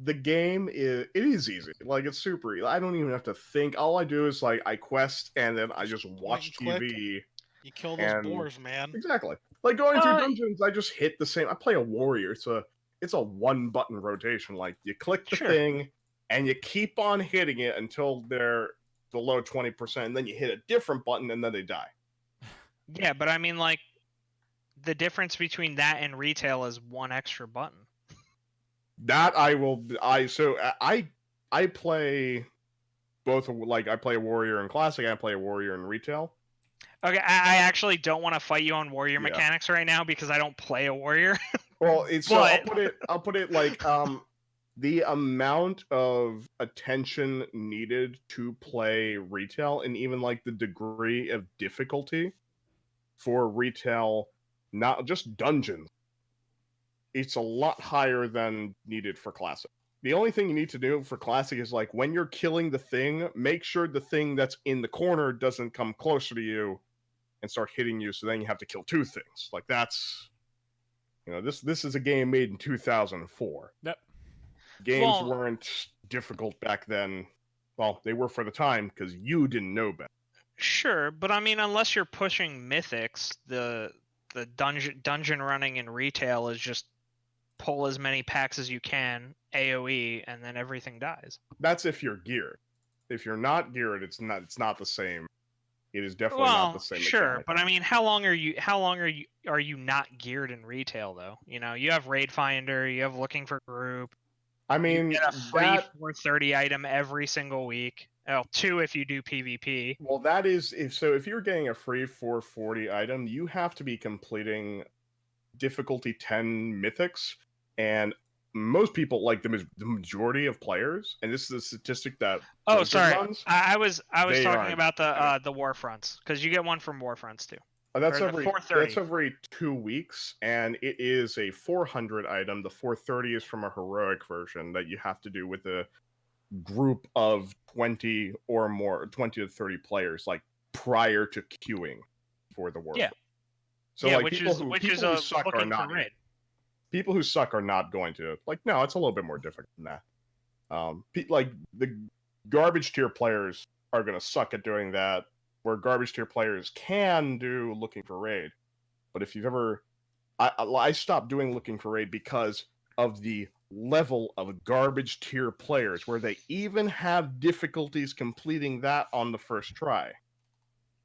The game is easy. Like, it's super easy. I don't even have to think. All I do is like I quest and then I just watch TV. You kill those boars, man. Exactly. Like going through dungeons, I just hit the same. I play a warrior. It's a one button rotation. Like you click the thing and you keep on hitting it until they're below 20%, and then you hit a different button and then they die. Yeah, but I mean, like, the difference between that and retail is one extra button. That I play both. Like I play a warrior in Classic, I play a warrior in retail. Okay, I actually don't want to fight you on warrior mechanics right now because I don't play a warrior. Well, I'll put it like the amount of attention needed to play retail and even like the degree of difficulty for retail, not just dungeons, it's a lot higher than needed for Classic. The only thing you need to do for Classic is like when you're killing the thing, make sure the thing that's in the corner doesn't come closer to you and start hitting you, so then you have to kill two things. Like that's, this is a game made in 2004. Yep. Games weren't difficult back then. Well, they were for the time because you didn't know better. Sure, but I mean, unless you're pushing mythics, the dungeon running in retail is just pull as many packs as you can, AoE, and then everything dies. That's if you're geared. If you're not geared, it's not the same. It is definitely not the same. Sure, mechanic. But I mean, how long are you not geared in retail though? You have Raid Finder, you have Looking for Group. I mean, you get a free 430 item every single week. Oh, 2 if you do PvP. Well, that is if you're getting a free 440 item, you have to be completing difficulty 10 mythics, and most people, like the majority of players, and this is a statistic that runs, I was talking about the Warfronts, because you get one from Warfronts too. That's every 2 weeks, and it is a 400 item. The 430 is from a heroic version that you have to do with a group of 20 or more, 20 to 30 players, like prior to queuing for the Warfront. Yeah. So like people who suck are not. People who suck are not going to no. It's a little bit more difficult than that. Like the garbage tier players are going to suck at doing that, where garbage tier players can do Looking for Raid. But if you've ever, I stopped doing Looking for Raid because of the level of garbage tier players, where they even have difficulties completing that on the first try.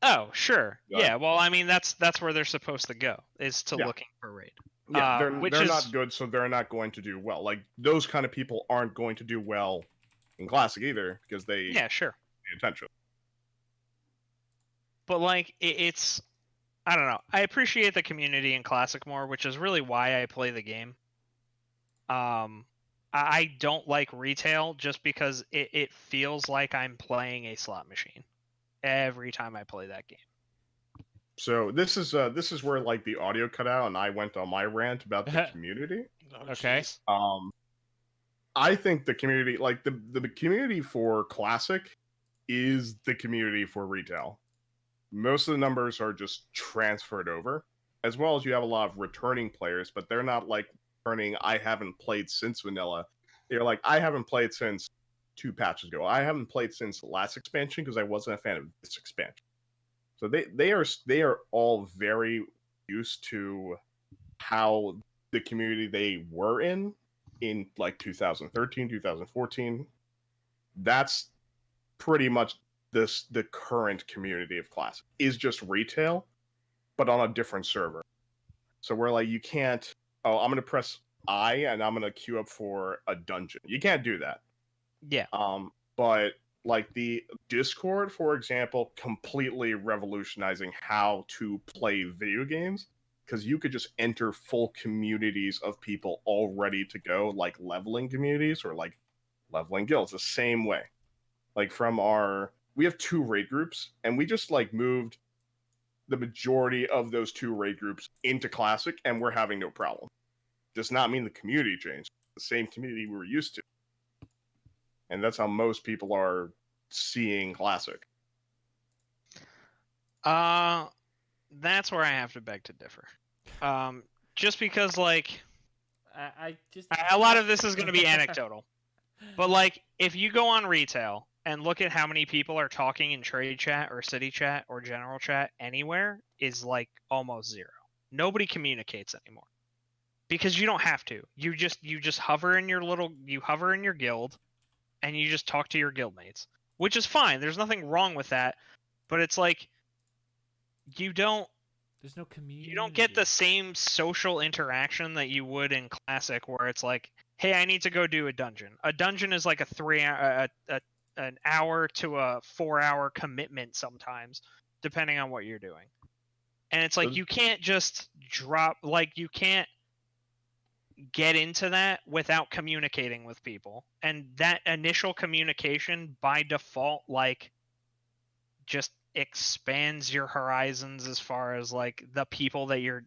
Oh, sure. Yeah, well, I mean, that's where they're supposed to go, is to Looking for Raid. Yeah, they're not good, so they're not going to do well. Like, those kind of people aren't going to do well in Classic either, because they pay attention. But, like, it's... I don't know. I appreciate the community in Classic more, which is really why I play the game. I don't like retail just because it feels like I'm playing a slot machine every time I play that game. So this is where like the audio cut out and I went on my rant about the community. Okay. I think the community, like the community for Classic is the community for retail. Most of the numbers are just transferred over, as well as you have a lot of returning players, but they're not like returning, I haven't played since vanilla. They're like, I haven't played since 2 patches ago. I haven't played since the last expansion because I wasn't a fan of this expansion. So they are all very used to how the community they were in like 2013, 2014. That's pretty much the current community of Classic is just retail, but on a different server. So we're like, you can't, I'm gonna press I and I'm gonna queue up for a dungeon. You can't do that. Yeah. But like the Discord, for example, completely revolutionizing how to play video games. because you could just enter full communities of people all ready to go, like leveling communities or like leveling guilds, the same way. Like we have 2 raid groups, and we just like moved the majority of those 2 raid groups into Classic, and we're having no problem. Does not mean the community changed. The same community we were used to. And that's how most people are seeing Classic. That's where I have to beg to differ. Just because, like, a lot of this is going to be anecdotal. But, like, if you go on retail and look at how many people are talking in trade chat or city chat or general chat anywhere, is, like, almost zero. Nobody communicates anymore. Because you don't have to. You just hover in your guild, and you just talk to your guildmates. Which is fine. There's nothing wrong with that. But it's like, there's no community. You don't get the same social interaction that you would in Classic, where it's like, hey, I need to go do a dungeon. A dungeon is like an hour to a 4-hour commitment sometimes, depending on what you're doing. And it's like, you can't just you can't get into that without communicating with people. And that initial communication by default, like, just expands your horizons as far as like the people that you're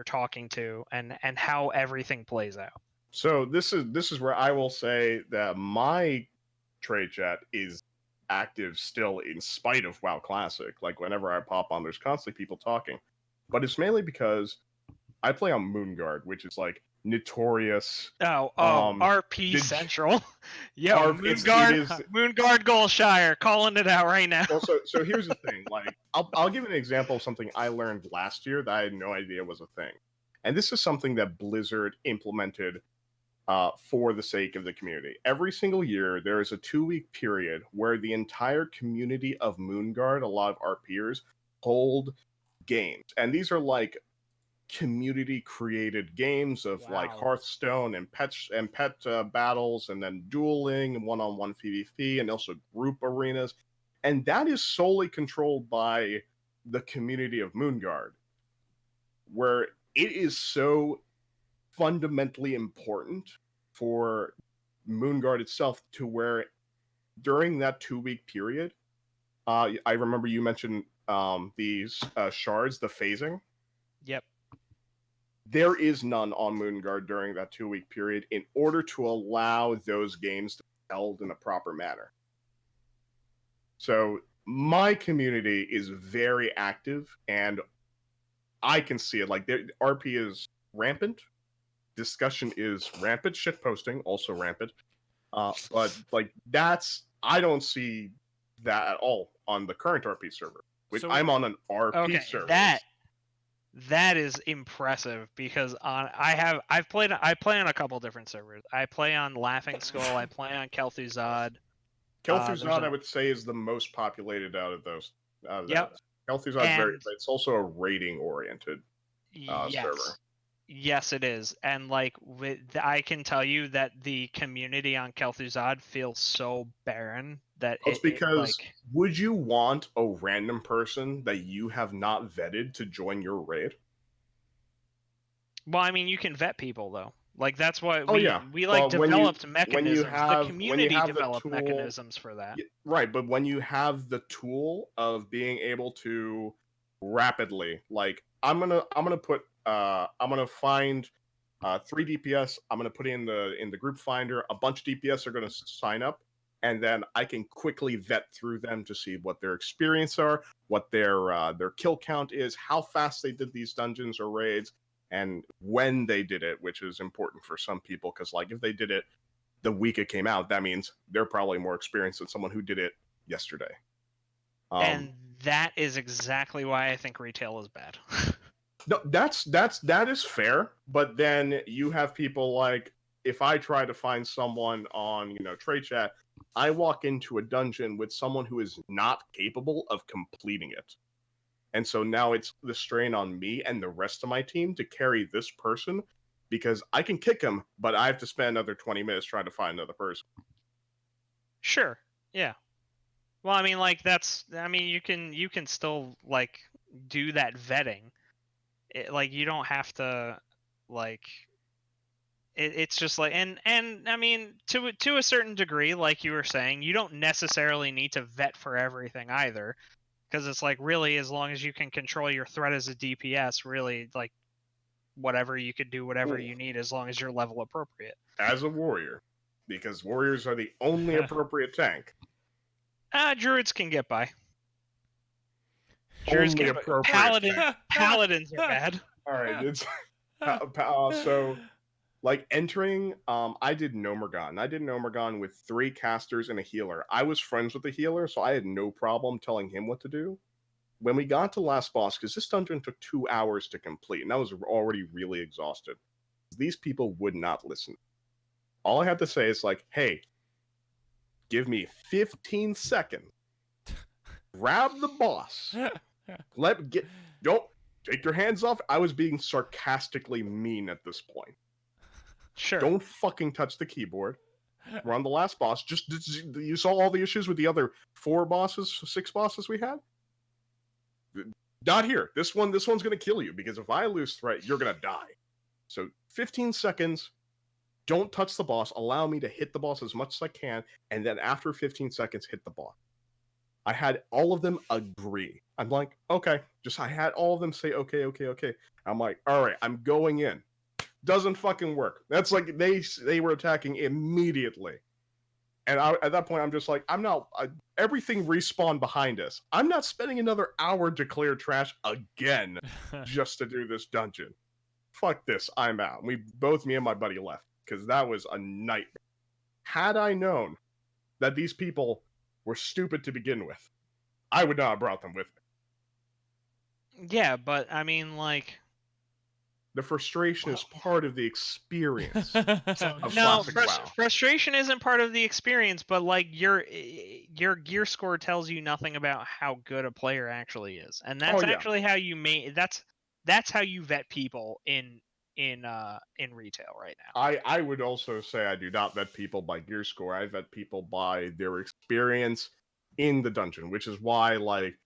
talking to and how everything plays out. So this is where I will say that my trade chat is active still in spite of WoW Classic. Like whenever I pop on, there's constantly people talking. But it's mainly because I play on Moonguard, which is like notorious. RP Central. Yo, Moonguard Goldshire, calling it out right now. Well, so here's the thing. Like, I'll give an example of something I learned last year that I had no idea was a thing, and this is something that Blizzard implemented for the sake of the community. Every single year, there is a 2-week period where the entire community of Moonguard, a lot of RPers, hold games, and these are like community created games of like Hearthstone and pet battles, and then dueling and one-on-one PvP, and also group arenas, and that is solely controlled by the community of Moonguard, where it is so fundamentally important for Moonguard itself to where during that 2-week period, I remember you mentioned these shards, the phasing. Yep. There is none on Moonguard during that 2-week period in order to allow those games to be held in a proper manner. So my community is very active, and I can see it. Like, RP is rampant, discussion is rampant, shitposting also rampant. But like I don't see that at all on the current RP server. I'm on an RP server. That is impressive because I play on a couple different servers. I play on Laughing Skull. I play on Kel'Thuzad. Kel'Thuzad, I would say, is the most populated out of those. Yep. Kel'Thuzad it's also a rating oriented server. Yes, it is, and like I can tell you that the community on Kel'Thuzad feels so barren that it's because would you want a random person that you have not vetted to join your raid? Well, I mean, you can vet people though. Like that's why we developed mechanisms. The community developed mechanisms for that. Right, but when you have the tool of being able to rapidly, like I'm gonna find 3 DPS. I'm gonna put in the group finder. A bunch of DPS are gonna sign up, and then I can quickly vet through them to see what their experience are, what their kill count is, how fast they did these dungeons or raids, and when they did it, which is important for some people, because like if they did it the week it came out, that means they're probably more experienced than someone who did it yesterday. And that is exactly why I think retail is bad. No, that is fair, but then you have people like, if I try to find someone on, trade chat, I walk into a dungeon with someone who is not capable of completing it. And so now it's the strain on me and the rest of my team to carry this person, because I can kick him, but I have to spend another 20 minutes trying to find another person. Sure. Yeah. Well, I mean, like you can still like do that vetting. like you don't have to like. It's just like and I mean to a certain degree, like you were saying, you don't necessarily need to vet for everything either, because it's like really as long as you can control your threat as a DPS, really like whatever you could do whatever you need as long as you're level appropriate. As a warrior, because warriors are the only appropriate tank. Druids can get by. Druids Only can appropriate tank. Paladins are bad. All right, it's so like entering. I did Nomergon. I did Nomergon with 3 casters and a healer. I was friends with the healer, so I had no problem telling him what to do. When we got to last boss, because this dungeon took 2 hours to complete, and I was already really exhausted. These people would not listen. All I had to say is like, hey, give me 15 seconds. Grab the boss. Don't take your hands off. I was being sarcastically mean at this point. Sure. Don't fucking touch the keyboard. We're on the last boss. Just you saw all the issues with the other 4 bosses, 6 bosses we had? Not here. This one's gonna kill you, because if I lose threat, you're gonna die. So 15 seconds, don't touch the boss, allow me to hit the boss as much as I can, and then after 15 seconds, hit the boss. I had all of them agree. I'm like, okay. I had all of them say, okay. I'm like, all right, I'm going in. Doesn't fucking work. That's like, they were attacking immediately. And at that point, I'm just like, everything respawned behind us. I'm not spending another hour to clear trash again just to do this dungeon. Fuck this, I'm out. Me and my buddy left, because that was a nightmare. Had I known that these people were stupid to begin with, I would not have brought them with me. Yeah, but I mean, like, the frustration is part of the experience. No, frustration isn't part of the experience, but like your gear score tells you nothing about how good a player actually is, and that's actually how you that's how you vet people in retail right now. I would also say I do not vet people by gear score. I vet people by their experience in the dungeon, which is why like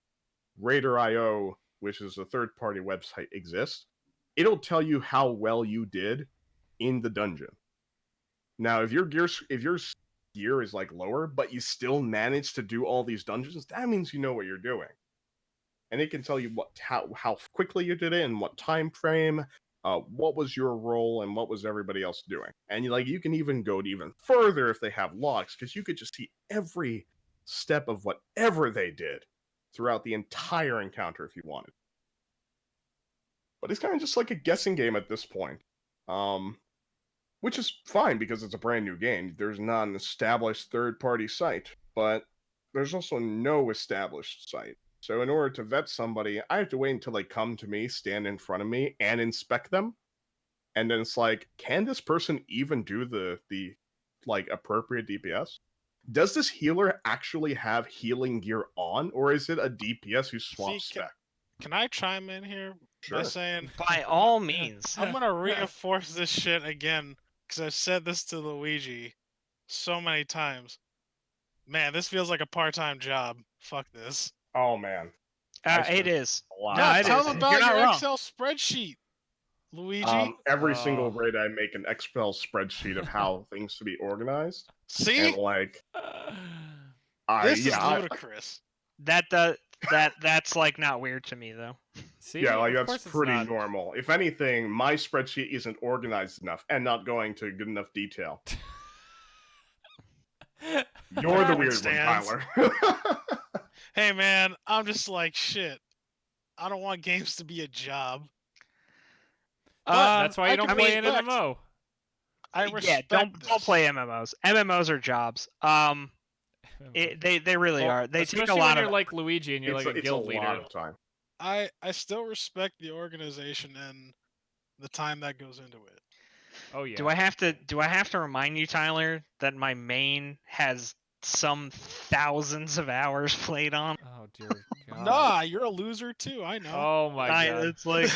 Raider.io, which is a third-party website, exists. It'll tell you how well you did in the dungeon. Now, if your gear is like lower, but you still manage to do all these dungeons, that means you know what you're doing. And it can tell you how quickly you did it and what time frame, what was your role and what was everybody else doing. And you can even go even further if they have logs, because you could just see every step of whatever they did throughout the entire encounter if you wanted. But it's kind of just like a guessing game at this point. Which is fine because it's a brand new game. There's not an established third-party site, but there's also no established site. So in order to vet somebody, I have to wait until they come to me, stand in front of me, and inspect them. And then it's like, can this person even do the like appropriate DPS? Does this healer actually have healing gear on, or is it a DPS who swaps spec? Can I chime in here by saying, by all means, I'm gonna reinforce this shit again, because I've said this to Luigi so many times. Man, this feels like a part-time job. Fuck this. Oh man, it is. No, tell them about your Excel spreadsheet, Luigi. Every single raid, I make an Excel spreadsheet of how things should be organized. See, and like, this is ludicrous. That's like not weird to me though. See, yeah, like that's pretty normal. If anything, my spreadsheet isn't organized enough and not going to good enough detail. You're the weird one, Tyler. Hey man, I'm just like shit. I don't want games to be a job. That's why you don't play an MMO. Don't play MMOs. MMOs are jobs. They really are. They take a lot of. You're like Luigi and you're like a guild leader. A lot of time. I still respect the organization and the time that goes into it. Oh yeah. Do I have to remind you, Tyler, that my main has some thousands of hours played on? Oh dear God. Nah, you're a loser too. I know. Oh my God. It's like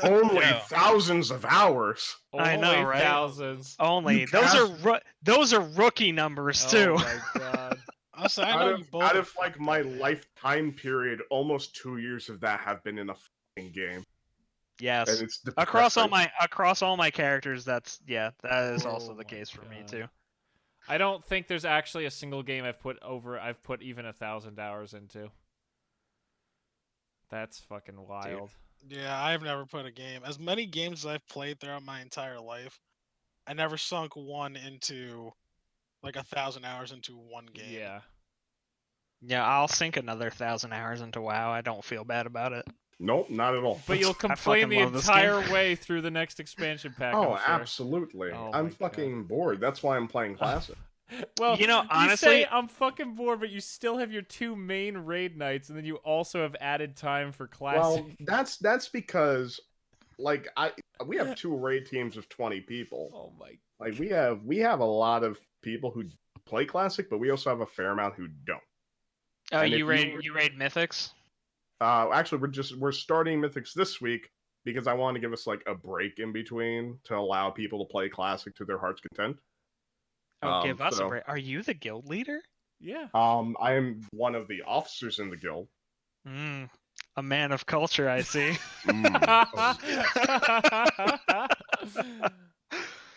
only thousands of hours. I know, right? Thousands. Only those are rookie numbers too. Oh my God. Out of like my lifetime period, almost 2 years of that have been in a fucking game. Yes. And it's Across all depressing. my characters, that is also Oh the my case for me God. too. I don't think there's actually a single game I've put even 1,000 hours into. That's fucking wild. Yeah, I've never put a game. As many games as I've played throughout my entire life, I never sunk one into like 1,000 hours into one game. Yeah. Yeah, I'll sink another 1,000 hours into WoW. I don't feel bad about it. Nope, not at all. But you'll complain the love this game. entire way through the next expansion pack, Oh, I'm sure. absolutely. Oh I'm my fucking bored. That's why I'm playing Classic. Well, You know, you honestly- say I'm fucking bored, but you still have your 2 main raid nights, and then you also have added time for Classic. Well, that's because like we have 2 raid teams of 20 people. Oh my. Like we have a lot of people who play Classic, but we also have a fair amount who don't. Oh, And you if raid Mythics? Actually, we're starting Mythics this week because I want to give us like a break in between to allow people to play Classic to their heart's content. Oh, give us a break. Are you the guild leader? Yeah. I am one of the officers in the guild. A man of culture, I see.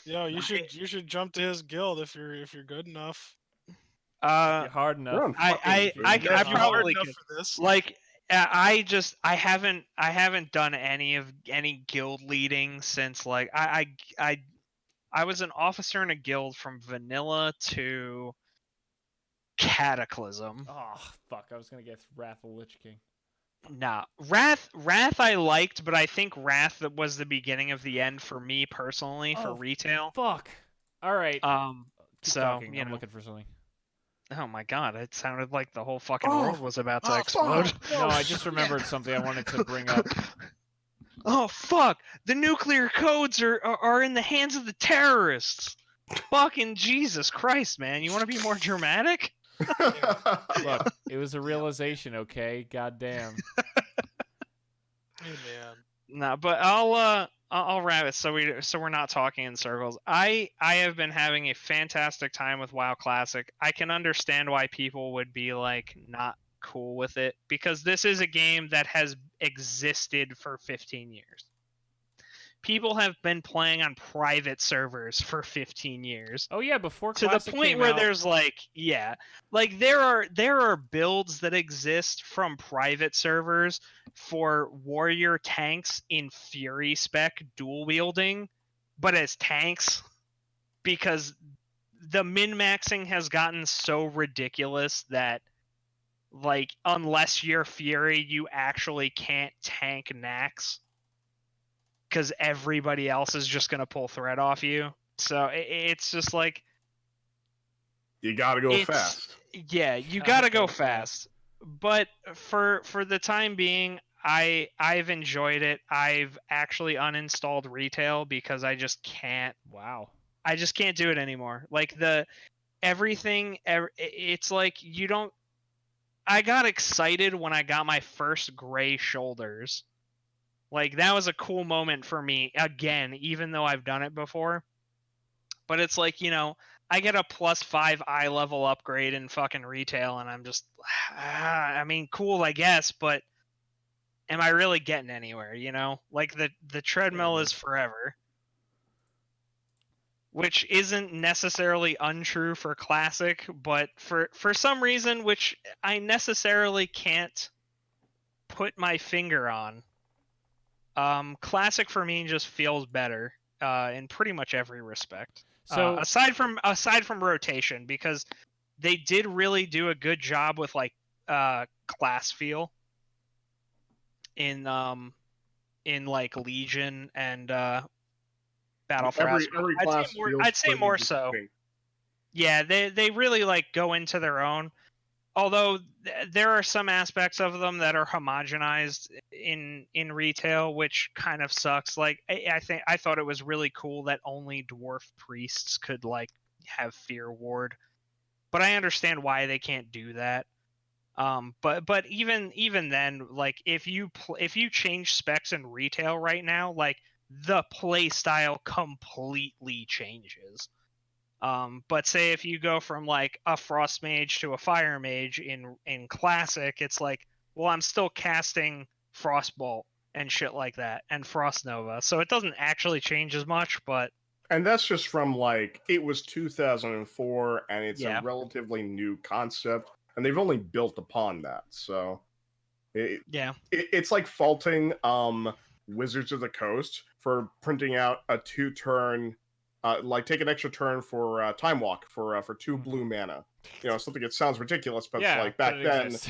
Yo, you should jump to his guild if you're good enough. If you're hard enough. You're on I fucking- You're hard probably enough could. for this. Like, I haven't done any guild leading since like I was an officer in a guild from vanilla to Cataclysm. Oh, fuck. I was going to guess Wrath of the Lich King. Nah, Wrath I liked, but I think Wrath was the beginning of the end for me personally for retail. Fuck. All right. Keep So talking. you I'm know. looking for something. Oh my god, it sounded like the whole fucking world was about to oh, explode. fuck. No, I just remembered something I wanted to bring up. Oh fuck! The nuclear codes are in the hands of the terrorists. Fucking Jesus Christ, man! You want to be more dramatic? Look, it was a realization, okay? Goddamn. Hey man. No, but I'll wrap it so we're not talking in circles. I have been having a fantastic time with WoW Classic. I can understand why people would be like not cool with it because this is a game that has existed for 15 years. People have been playing on private servers for 15 years. Oh yeah, before to Classic the point came where out, there's like there are builds that exist from private servers for warrior tanks in Fury spec dual wielding, but as tanks because the min-maxing has gotten so ridiculous that like unless you're Fury you actually can't tank Nax because everybody else is just gonna pull thread off you. So it's just like you gotta go fast. Yeah, you gotta go fast. But for the time being, I've enjoyed it. I've actually uninstalled retail because I just can't. Wow. I just can't do it anymore. Like it's like you don't. I got excited when I got my first gray shoulders. Like that was a cool moment for me again, even though I've done it before. But it's like, I get a +5 eye level upgrade in fucking retail and I'm just I mean, cool, I guess, but am I really getting anywhere, Like the treadmill is forever. Which isn't necessarily untrue for Classic, but for some reason which I necessarily can't put my finger on. Classic for me just feels better in pretty much every respect. So aside from rotation, because they did really do a good job with like class feel in like Legion and Battle for every Azeroth. I'd say more so. Yeah, they really like go into their own. Although there are some aspects of them that are homogenized in retail, which kind of sucks. Like I thought it was really cool that only dwarf priests could like have Fear Ward, but I understand why they can't do that. But even then, like if you change specs in retail right now, like the play style completely changes. But say if you go from like a frost mage to a fire mage in classic, it's like, well, I'm still casting frostbolt and shit like that, and Frost Nova. So it doesn't actually change as much, but And that's just from like it was 2004, and it's a yeah, relatively new concept, and they've only built upon that. So yeah, it's like faulting Wizards of the Coast for printing out a 2-turn, like take an extra turn for Time Walk for 2 blue mana. You know, something that sounds ridiculous, but it's like back but it then, exists.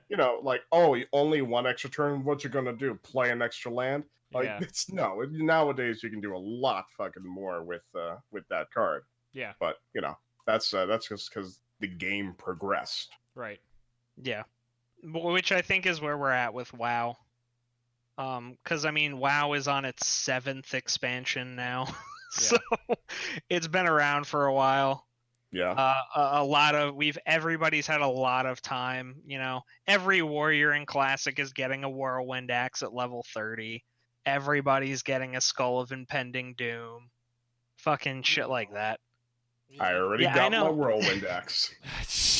you know, like, oh, only 1 extra turn. What you gonna do? Play an extra land? Like, Yeah. it's no. Nowadays, you can do a lot fucking more with that card. Yeah. But you know, that's just because the game progressed. Right. yeah. Which I think is where we're at with WoW. Because I mean, WoW is on its 7th expansion now, so it's been around for a while. Yeah. A lot of everybody's had a lot of time. You know, every warrior in Classic is getting a Whirlwind Axe at level 30. Everybody's getting a Skull of Impending Doom. Fucking shit like that. I already Yeah, I got my know. Whirlwind Axe.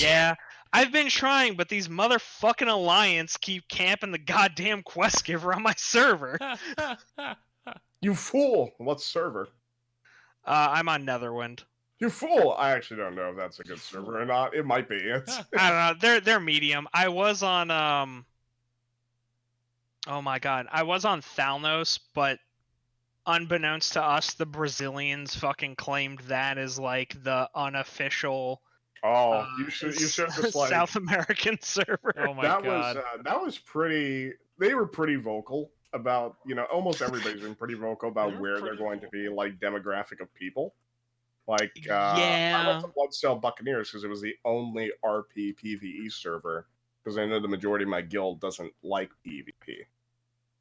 Yeah, I've been trying, but these motherfucking Alliance keep camping the goddamn quest giver on my server. You fool! What server? I'm on Netherwind. You fool! I actually don't know if that's a good server or not. It might be. It's I don't know. They're medium. I was on oh my god, I was on Thalnos, but unbeknownst to us, the Brazilians fucking claimed that as like the unofficial you should just like South American server. Oh my that god. that was pretty. They were pretty vocal about, you know, almost everybody's been pretty vocal about where they're going to be, like, demographic of people. Like, I went Yeah. to Bloodsail Buccaneers because it was the only RP PvE server, because I know the majority of my guild doesn't like PvP.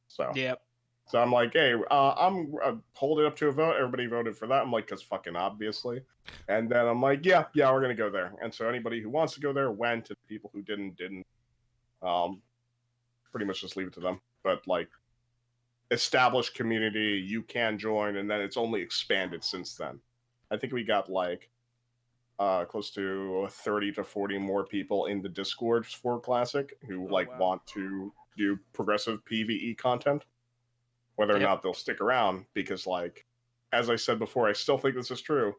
So Yep. So I'm like, hey, I'm hold it up to a vote. Everybody voted for that. I'm like, because fucking obviously. And then I'm like, yeah, we're going to go there. And so anybody who wants to go there went, and people who didn't. Pretty much just leave it to them. But like, established community, you can join, and then it's only expanded since then. I think we got like close to 30 to 40 more people in the Discord for Classic who want to do progressive PvE content. Whether or not they'll stick around, because, like, as I said before, I still think this is true.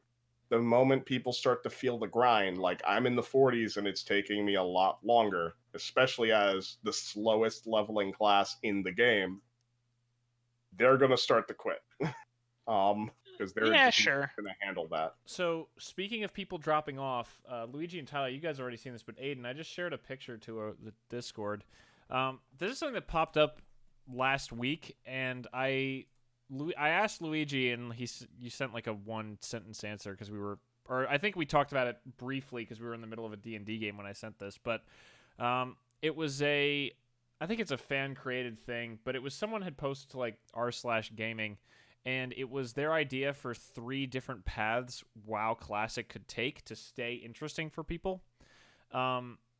The moment people start to feel the grind, like I'm in the 40s and it's taking me a lot longer, especially as the slowest leveling class in the game, they're gonna start to quit. Because they're just not gonna handle that. So, speaking of people dropping off, Luigi and Tyler, you guys already seen this, but Aidan, I just shared a picture to the Discord. This is something that popped up last week, and I asked Luigi, and you sent like a 1-sentence answer because I think we talked about it briefly because we were in the middle of a D&D game when I sent this, but it was I think it's a fan created thing, but it was someone had posted to like r/gaming, and it was their idea for 3 different paths WoW Classic could take to stay interesting for people.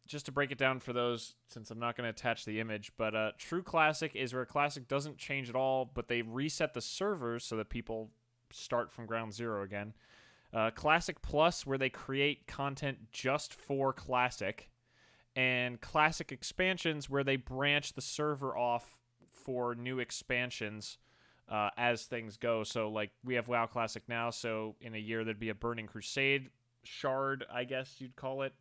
Just to break it down for those, since I'm not going to attach the image, but True Classic is where Classic doesn't change at all, but they reset the servers so that people start from ground zero again. Classic Plus, where they create content just for Classic. And Classic Expansions, where they branch the server off for new expansions as things go. So, like, we have WoW Classic now, so in a year there'd be a Burning Crusade shard, I guess you'd call it,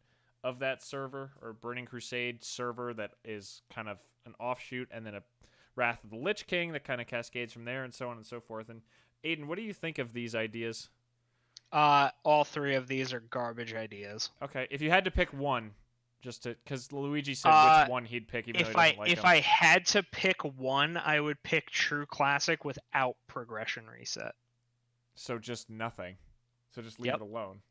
of that server, or Burning Crusade server that is kind of an offshoot, and then a Wrath of the Lich King that kind of cascades from there, and so on and so forth. And Aidan, what do you think of these ideas? All 3 of these are garbage ideas. Okay, if you had to pick one, because Luigi said which one he'd pick, even though he doesn't like if them. I had to pick one, I would pick True Classic without progression reset. So just nothing. So just leave it alone.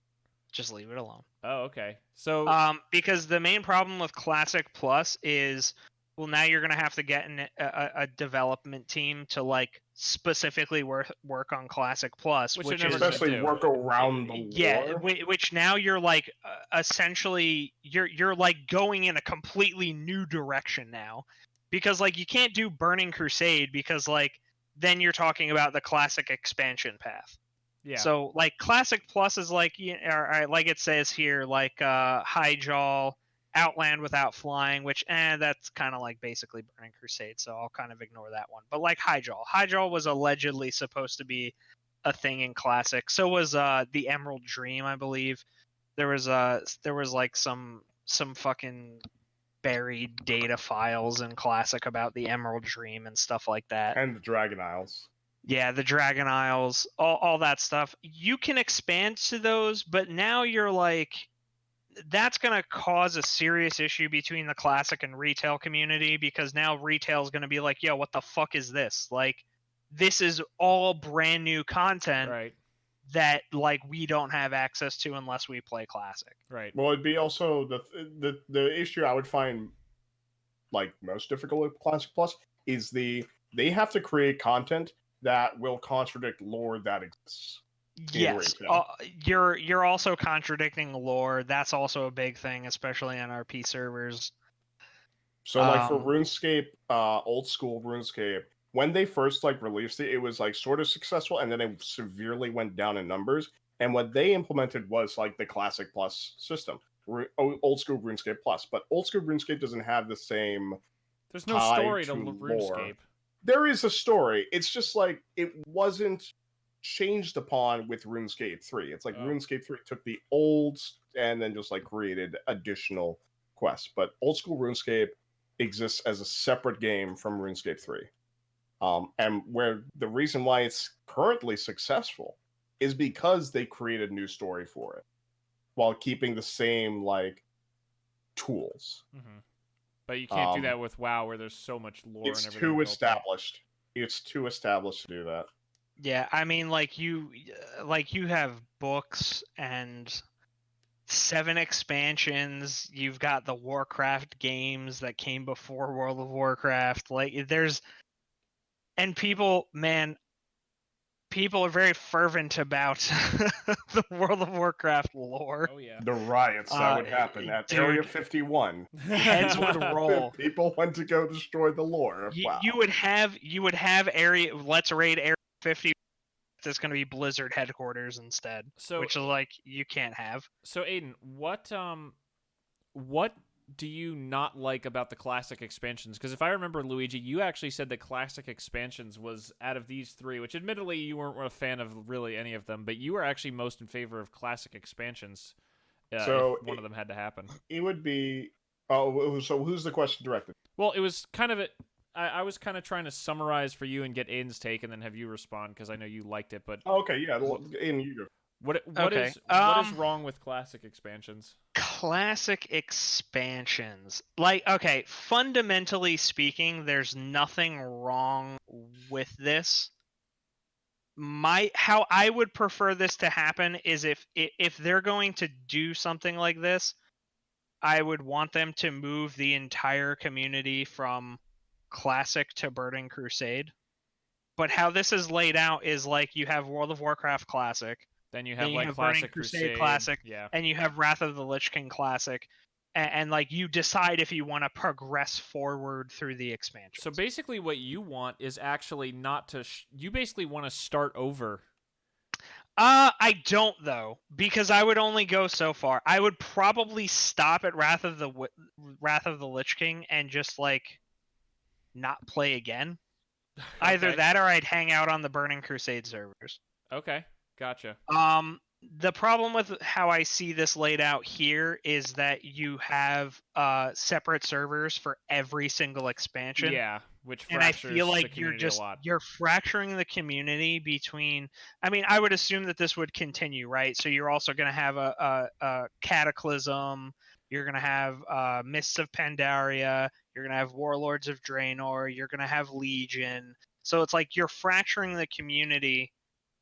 Just leave it alone. Oh, okay. So because the main problem with Classic Plus is, well, now you're gonna have to get a development team to like specifically work on Classic Plus, which is especially work around the lore. which now you're like essentially you're like going in a completely new direction now, because like you can't do Burning Crusade because like then you're talking about the Classic expansion path. Yeah. So like Classic Plus is like, like it says here, like Highjaw, Outland without flying, which that's kind of like basically Burning Crusade, so I'll kind of ignore that one. But like Hyjal was allegedly supposed to be a thing in Classic. So was the Emerald Dream, I believe. There was like some fucking buried data files in Classic about the Emerald Dream and stuff like that. And the Dragon Isles. Yeah, the Dragon Isles, all that stuff. You can expand to those, but now you're like, that's going to cause a serious issue between the Classic and retail community, because now retail is going to be like, yo, what the fuck is this? Like, this is all brand new content. Right. That like we don't have access to unless we play Classic. Right. Well, it'd be also the issue I would find like most difficult with Classic Plus is they have to create content that will contradict lore that exists. Yes, you're also contradicting lore. That's also a big thing, especially on RP servers. So like for RuneScape, old school RuneScape, when they first like released it, it was like sort of successful, and then it severely went down in numbers. And what they implemented was like the Classic Plus system, old school RuneScape Plus. But old school RuneScape doesn't have the same. There's no story to RuneScape. There is a story. It's just like it wasn't changed upon with RuneScape 3. It's like RuneScape 3 took the old and then just like created additional quests. But old school RuneScape exists as a separate game from RuneScape 3. And where the reason why it's currently successful is because they created a new story for it while keeping the same like tools. Mm-hmm. But you can't do that with WoW, where there's so much lore and everything. It's too established. It's too established to do that. Yeah, I mean, like you have books and 7 expansions. You've got the Warcraft games that came before World of Warcraft. Like people are very fervent about the World of Warcraft lore. Oh yeah. The riots that would happen at Area 51. Heads would roll. People went to go destroy the lore. Wow. You would have area. Let's raid Area 50. That's going to be Blizzard headquarters instead. So, which is like you can't have. So Aidan, what do you not like about the Classic expansions? Because if I remember, Luigi, you actually said that Classic expansions was out of these 3, which admittedly you weren't a fan of really any of them, but you were actually most in favor of Classic expansions. So if one of them had to happen. It would be. Oh, so who's the question directed? Well, it was kind of I was kind of trying to summarize for you and get Aidan's take, and then have you respond, because I know you liked it. But okay, yeah, well, Aidan, you go. What is wrong with Classic expansions? Classic expansions, like, okay, fundamentally speaking, there's nothing wrong with this. How I would prefer this to happen is if they're going to do something like this, I would want them to move the entire community from Classic to Burning Crusade. But how this is laid out is like you have World of Warcraft Classic, then you have Classic Burning Crusade Classic, yeah, and you have Wrath of the Lich King Classic, and like you decide if you want to progress forward through the expansion. So basically, what you want is actually not to. You basically want to start over. I don't though, because I would only go so far. I would probably stop at Wrath of the Lich King and just like not play again. Okay. Either that or I'd hang out on the Burning Crusade servers. Okay, gotcha. The problem with how I see this laid out here is that you have separate servers for every single expansion. Yeah, which and I fractures feel the like community a lot. you're fracturing the community between. I mean, I would assume that this would continue, right? So you're also going to have a Cataclysm. You're going to have Mists of Pandaria. You're going to have Warlords of Draenor. You're going to have Legion. So it's like you're fracturing the community,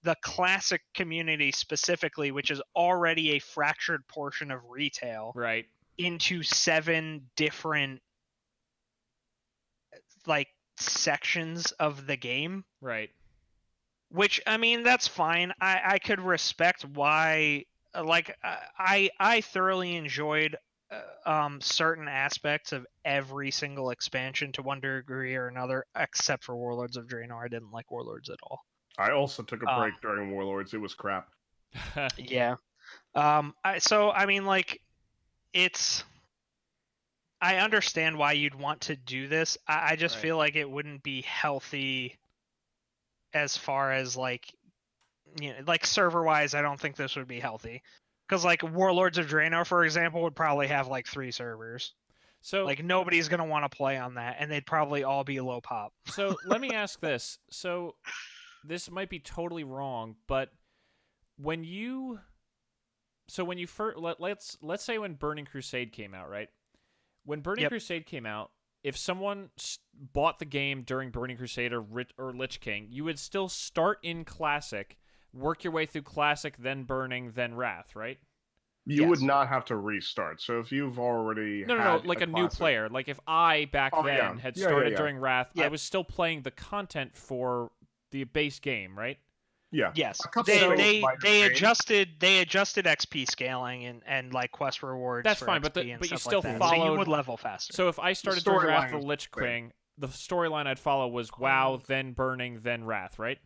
the Classic community specifically, which is already a fractured portion of retail, right, into 7 different like sections of the game. Right. Which, I mean, that's fine. I could respect why. Like, I thoroughly enjoyed certain aspects of every single expansion to one degree or another, except for Warlords of Draenor. I didn't like Warlords at all. I also took a break during Warlords. It was crap. Yeah. So I mean, like, it's I understand why you'd want to do this. I just feel like it wouldn't be healthy as far as like, like server wise. I don't think this would be healthy, because like Warlords of Draenor, for example, would probably have like 3 servers. So like nobody's gonna want to play on that, and they'd probably all be low pop. So let me ask this. So this might be totally wrong, but when you first let's say when Burning Crusade came out, right? When Burning Crusade came out, if someone bought the game during Burning Crusade or Lich King, you would still start in Classic, work your way through Classic, then Burning, then Wrath, right? You would not have to restart. So if you've already no, like a new player. Like if I back then had started during Wrath, I was still playing the content for the base game, right? Yeah. Yes. They adjusted XP scaling and like quest rewards. That's for fine, XP but you stuff still like that. followed. So you would level faster. So if I started during Wrath of the Lich King, the storyline I'd follow was WoW, then Burning, then Wrath, right?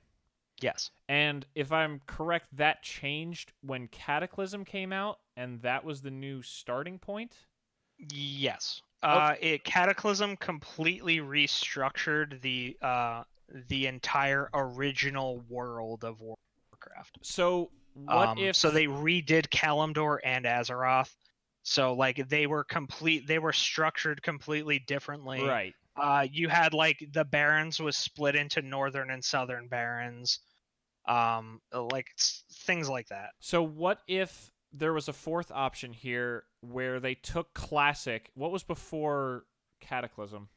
Yes. And if I'm correct, that changed when Cataclysm came out, and that was the new starting point? Yes. Cataclysm completely restructured the entire original world of Warcraft. So what if... So they redid Kalimdor and Azeroth. So like they were structured completely differently. Right. You had like the Barrens was split into northern and southern Barrens. Like things like that. So what if there was a fourth option here where they took Classic? What was before Cataclysm?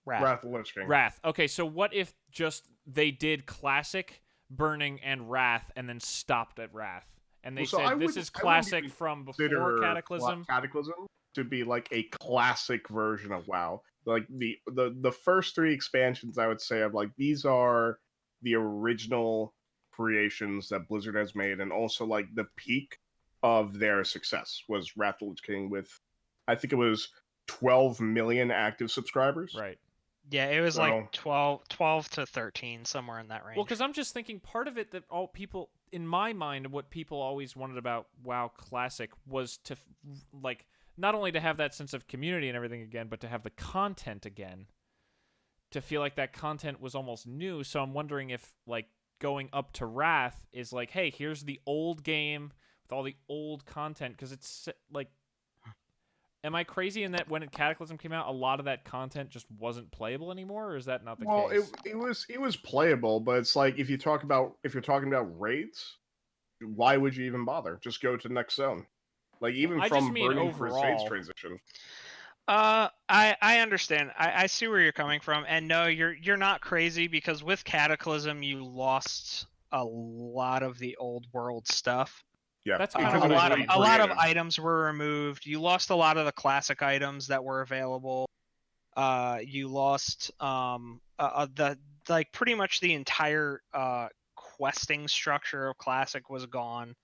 Wrath of Lich King. Wrath. Okay, so what if just they did Classic, Burning, and Wrath, and then stopped at Wrath? And they said this is Classic from before Cataclysm? Cataclysm to be like a classic version of WoW. Like the first 3 expansions, I would say, of like these are the original creations that Blizzard has made, and also like the peak of their success was Wrath of the Lich King with, I think it was 12 million active subscribers. Right. Yeah, it was like 12 to 13, somewhere in that range. Well, because I'm just thinking part of it that all people, in my mind, what people always wanted about WoW Classic was to, like, not only to have that sense of community and everything again, but to have the content again. To feel like that content was almost new. So I'm wondering if, like, going up to Wrath is like, hey, here's the old game with all the old content. Because it's, like, am I crazy in that when Cataclysm came out, a lot of that content just wasn't playable anymore, or is that not the case? Well, it was playable, but it's like if you're talking about raids, why would you even bother? Just go to the next zone. Like even from Burning Crusade's transition. I understand. I see where you're coming from, and no, you're not crazy, because with Cataclysm you lost a lot of the old world stuff. Yeah, that's a lot of items were removed. You lost a lot of the classic items that were available. You lost pretty much the entire questing structure of classic was gone.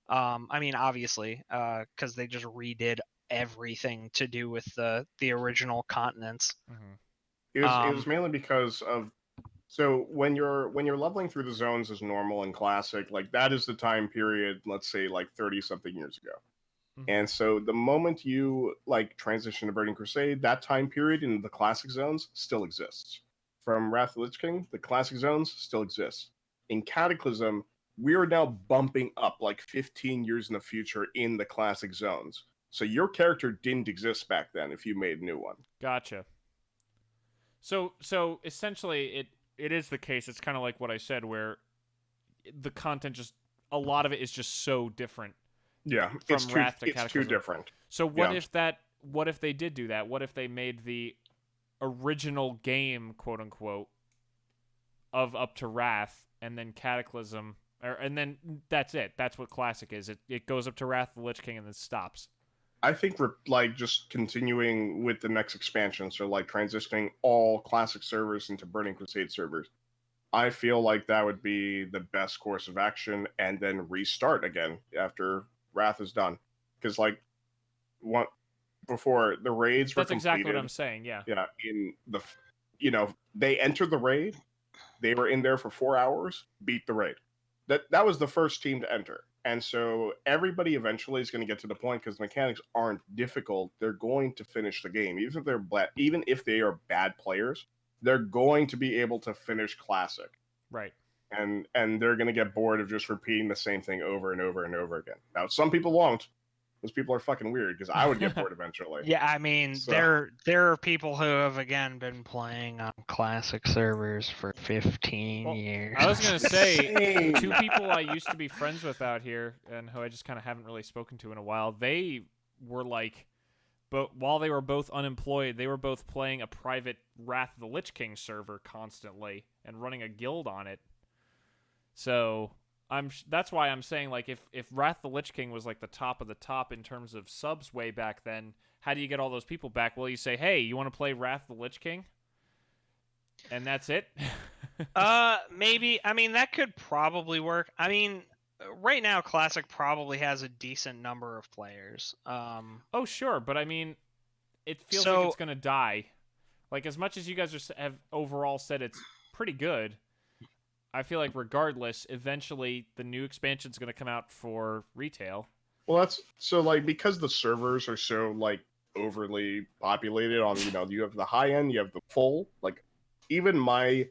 I mean, obviously, because they just redid everything to do with the original continents. Mm-hmm. It was mainly because of, so when you're leveling through the zones as normal and classic, like that is the time period, let's say like 30 something years ago. Mm-hmm. And so the moment you like transition to Burning Crusade, that time period in the classic zones still exists. From Wrath of the Lich King, the classic zones still exist. In Cataclysm, we are now bumping up like 15 years in the future in the classic zones. So your character didn't exist back then if you made a new one. Gotcha. So essentially it is the case. It's kind of like what I said, where the content just, a lot of it is just so different. Yeah, from Wrath to Cataclysm. It's too different. So what if they did do that? What if they made the original game, quote unquote, of up to Wrath, and then Cataclysm, and then that's it. That's what Classic is. It goes up to Wrath of the Lich King and then stops. I think we're like just continuing with the next expansion, so like transitioning all Classic servers into Burning Crusade servers. I feel like that would be the best course of action, and then restart again after Wrath is done. Because like before the raids were completed. That's exactly what I'm saying. Yeah. Yeah. In the, they entered the raid, they were in there for 4 hours, beat the raid. That was the first team to enter. And so everybody eventually is going to get to the point, because the mechanics aren't difficult, they're going to finish the game. Even if they are bad players, they're going to be able to finish Classic. Right. And they're going to get bored of just repeating the same thing over and over and over again. Now, some people won't. Those people are fucking weird, because I would get bored eventually. Yeah, I mean, So- there are people who have again been playing on classic servers for 15 Well, years. I was gonna say, Insane. 2 people I used to be friends with out here, and who I just kind of haven't really spoken to in a while. They were like, but while they were both unemployed, they were both playing a private Wrath of the Lich King server constantly and running a guild on it. So that's why I'm saying, like, if Wrath of the Lich King was like the top of the top in terms of subs way back then, how do you get all those people back? Well, you say, hey, you want to play Wrath of the Lich King? And that's it? Maybe. I mean, that could probably work. I mean, right now, Classic probably has a decent number of players. Oh, sure, but I mean, it feels So- like it's going to die. Like, as much as you guys have overall said it's pretty good, I feel like regardless, eventually the new expansion's going to come out for retail. Well, that's so, like, because the servers are so, like, overly populated on, you have the high end, you have the full, like, even my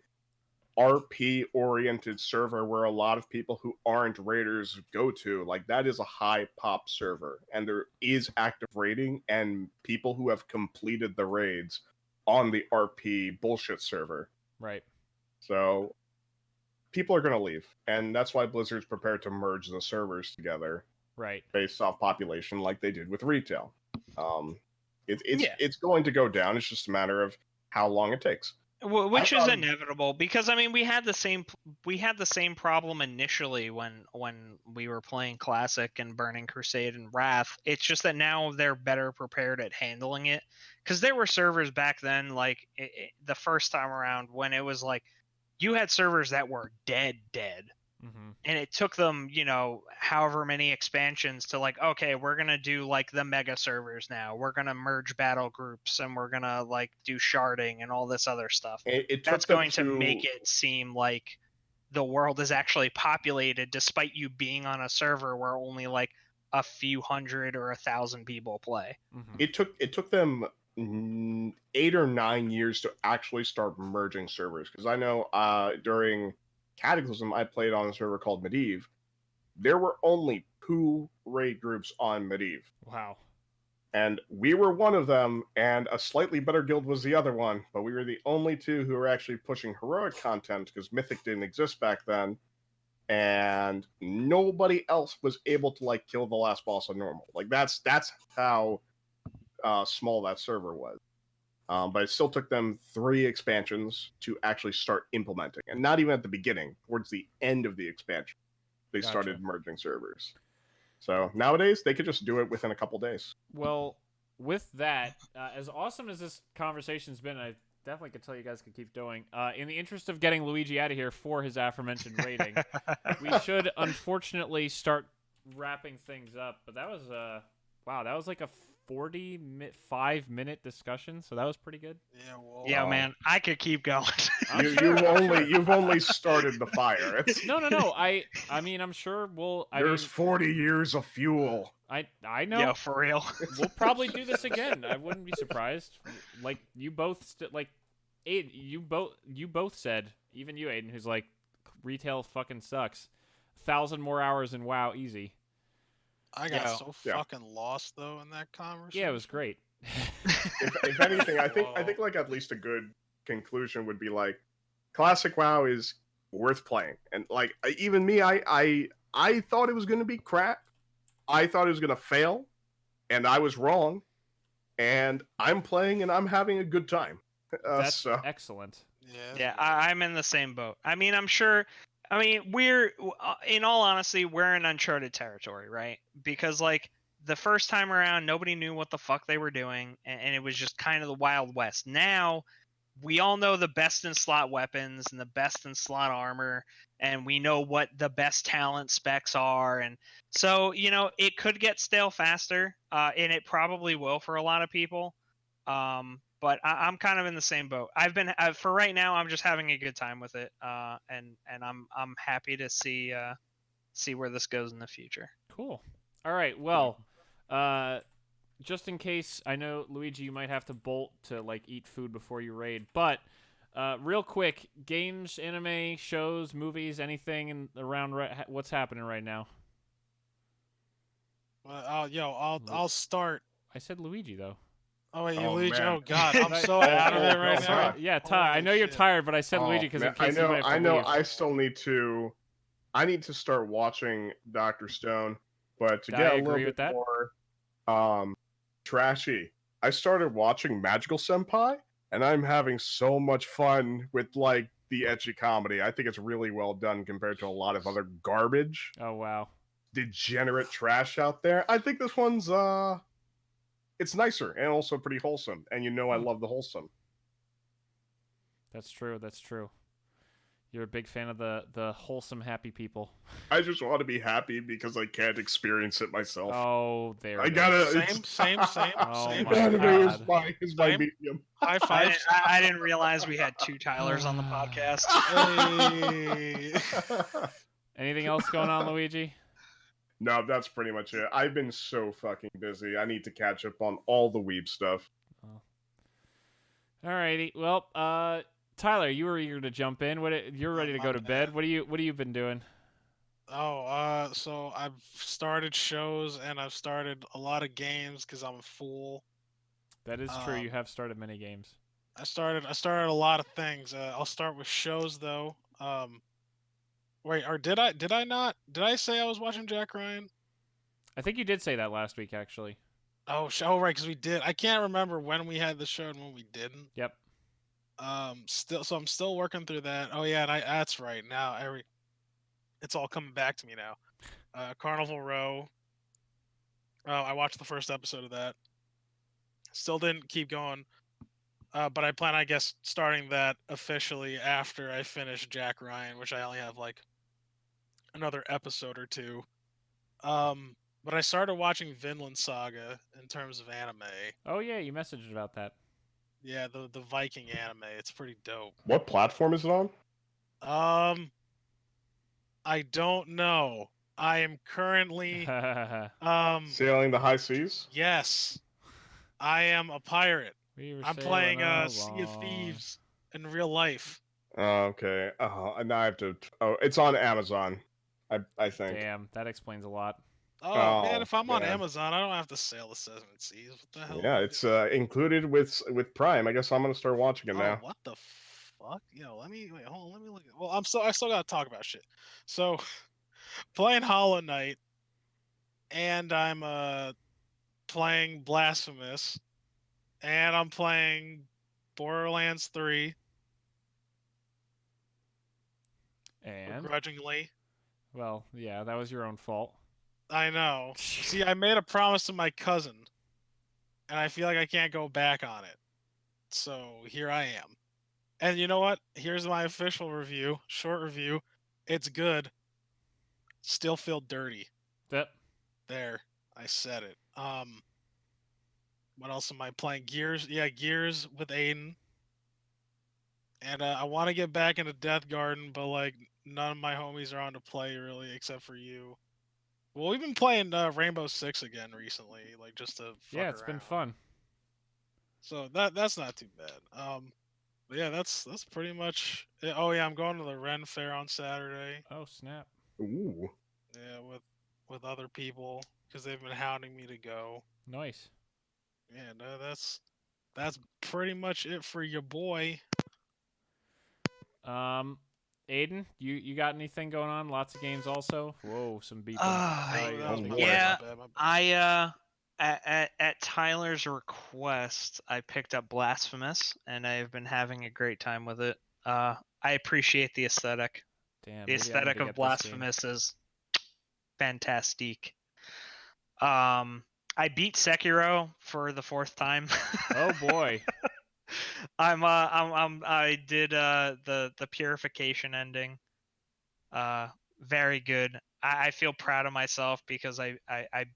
RP oriented server where a lot of people who aren't raiders go to, like, that is a high pop server, and there is active raiding and people who have completed the raids on the RP bullshit server. Right. So people are going to leave, and that's why Blizzard's prepared to merge the servers together. Right. Based off population, like they did with retail. It's Yeah. it's going to go down. It's just a matter of how long it takes. Which is inevitable, because I mean we had the same problem initially when we were playing Classic and Burning Crusade and Wrath. It's just that now they're better prepared at handling it, because there were servers back then, like the first time around, when it was like you had servers that were dead, Mm-hmm. and it took them, however many expansions to, like, okay, we're gonna do like the mega servers now, we're gonna merge battle groups, and we're gonna like do sharding and all this other stuff. It That's took them going to make it seem like the world is actually populated, despite you being on a server where only like a few hundred or 1,000 people play. Mm-hmm. It took them 8 or 9 years to actually start merging servers, because I know during Cataclysm I played on a server called Medivh. There were only 2 raid groups on Medivh. Wow. And we were one of them, and a slightly better guild was the other one, but we were the only 2 who were actually pushing heroic content, because Mythic didn't exist back then, and nobody else was able to, like, kill the last boss on normal. Like, that's how small that server was. But it still took them 3 expansions to actually start implementing, and not even at the beginning. Towards the end of the expansion, they started merging servers. So nowadays, they could just do it within a couple days. Well, with that, as awesome as this conversation's been, I definitely could tell you guys could keep going. In the interest of getting Luigi out of here for his aforementioned rating, we should unfortunately start wrapping things up. But that was wow, that was like a 45-minute discussion, so that was pretty good. Yeah, well, Yeah, man, I could keep going. You've only started the fire. No. I mean, I'm sure we'll. There's 40 years of fuel. I know. Yeah, for real. We'll probably do this again. I wouldn't be surprised. Like you both, Aiden, you both said, even you, Aiden, who's like, retail fucking sucks. 1,000 more hours in WoW, easy. I got so fucking lost though in that conversation. Yeah, it was great. If anything, I think like at least a good conclusion would be like, Classic WoW is worth playing, and like even me, I thought it was going to be crap. I thought it was going to fail, and I was wrong. And I'm playing, and I'm having a good time. That's excellent. Yeah, I'm in the same boat. I mean, I'm sure. I mean, we're, in all honesty, we're in uncharted territory, right? Because, like, the first time around, nobody knew what the fuck they were doing, and it was just kind of the Wild West. Now, we all know the best in slot weapons and the best in slot armor, and we know what the best talent specs are. And so, it could get stale faster, and it probably will for a lot of people. But I'm kind of in the same boat. For right now, I'm just having a good time with it, and I'm happy to see see where this goes in the future. Cool. All right. Well, just in case, I know Luigi, you might have to bolt to like eat food before you raid, but real quick, games, anime, shows, movies, anything around what's happening right now? I'll start. I said Luigi though. Oh wait, Oh, Luigi! man. Oh God, I'm so out of it right no, now. sorry. Yeah, Ty. I know you're shit. tired, but I said Luigi because in case you might have to leave. I still need to. I need to start watching Dr. Stone, but to I get a agree little with bit that. more trashy, I started watching Magical Senpai, and I'm having so much fun with like the ecchi comedy. I think it's really well done compared to a lot of other garbage, Oh wow. degenerate trash out there. I think this one's it's nicer and also pretty wholesome, and I love the wholesome. That's true. That's true. You're a big fan of the wholesome, happy people. I just want to be happy because I can't experience it myself. Oh, there. I gotta. Same. Oh same. my Anime God. is my Same. medium. High five. I didn't realize we had 2 Tylers on the podcast. Hey. Anything else going on, Luigi? No, that's pretty much it. I've been so fucking busy. I need to catch up on all the Weeb stuff. Alrighty. Well, Tyler, you were eager to jump in. You're ready to go to bed. What have you been doing? So I've started shows and I've started a lot of games because I'm a fool. That is true. You have started many games. I started a lot of things. I'll start with shows though. Wait, or did I not? Did I say I was watching Jack Ryan? I think you did say that last week, actually. Oh, right, because we did. I can't remember when we had the show and when we didn't. Yep. I'm still working through that. Oh yeah, and that's right. Now it's all coming back to me now. Carnival Row. I watched the first episode of that. Still didn't keep going. But I plan, I guess, starting that officially after I finish Jack Ryan, which I only have like another episode or two. But I started watching Vinland Saga in terms of anime. Oh yeah, you messaged about that. Yeah, the Viking anime. It's pretty dope. What platform is it on? I don't know. I am currently Sailing the high seas? yes. I am a pirate. I'm playing Sea of along. Thieves in real life. Oh, okay. And now I have to. Oh, it's on Amazon. I think. Damn, that explains a lot. Oh, man, if I'm on man. Amazon, I don't have to sail the Seven Seas. What the hell? Yeah, it's included with Prime. I guess I'm gonna start watching it now. What the fuck? Yo, hold on, let me look. Well, I still gotta talk about shit. So, playing Hollow Knight, and I'm playing Blasphemous, and I'm playing Borderlands 3. And Begrudgingly. well, yeah, that was your own fault. I know. See, I made a promise to my cousin, and I feel like I can't go back on it. So here I am. And you know what? Here's my official review, short review. It's good. Still feel dirty. Yep. There, I said it. What else am I playing? Gears. Yeah, Gears with Aidan. And I want to get back into Death Garden, but like none of my homies are on to play really, except for you. Well, we've been playing Rainbow Six again recently, like just to fuck Yeah, it's around. been fun. So that's not too bad. But yeah, that's pretty much it. Oh yeah, I'm going to the Ren Fair on Saturday. Oh snap! Ooh. Yeah, with other people because they've been hounding me to go. Nice. Yeah, no, that's pretty much it for your boy. Aidan, you got anything going on? Lots of games also. Whoa, some beeping. Yeah, I at Tyler's request, I picked up Blasphemous, and I've been having a great time with it. I appreciate the aesthetic. Damn, The maybe I need aesthetic to of get this game. Blasphemous is fantastic. I beat Sekiro for the 4th time. Oh boy. I did the purification ending. Very good. I feel proud of myself because I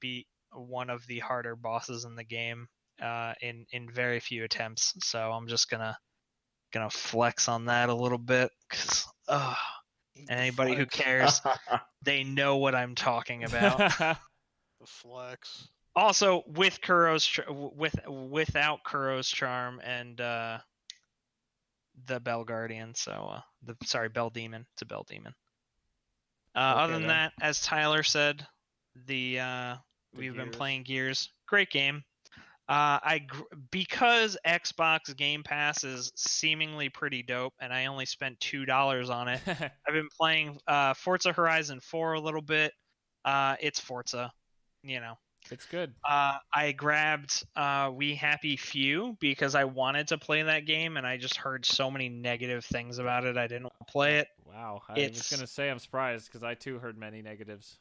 beat one of the harder bosses in the game in very few attempts. So I'm just gonna flex on that a little bit. 'Cause, Anybody who cares, they know what I'm talking about. The flex. Also, with without Kuro's charm and the Bell Guardian, so Bell Demon. It's a Bell Demon. Other than that, as Tyler said, we've been playing Gears. Great game. Because Xbox Game Pass is seemingly pretty dope, and I only spent $2 on it. I've been playing Forza Horizon 4 a little bit. It's Forza, you know. It's good. I grabbed We Happy Few because I wanted to play that game, and I just heard so many negative things about it. I didn't want to play it. Wow, I was gonna say I'm surprised because I too heard many negatives.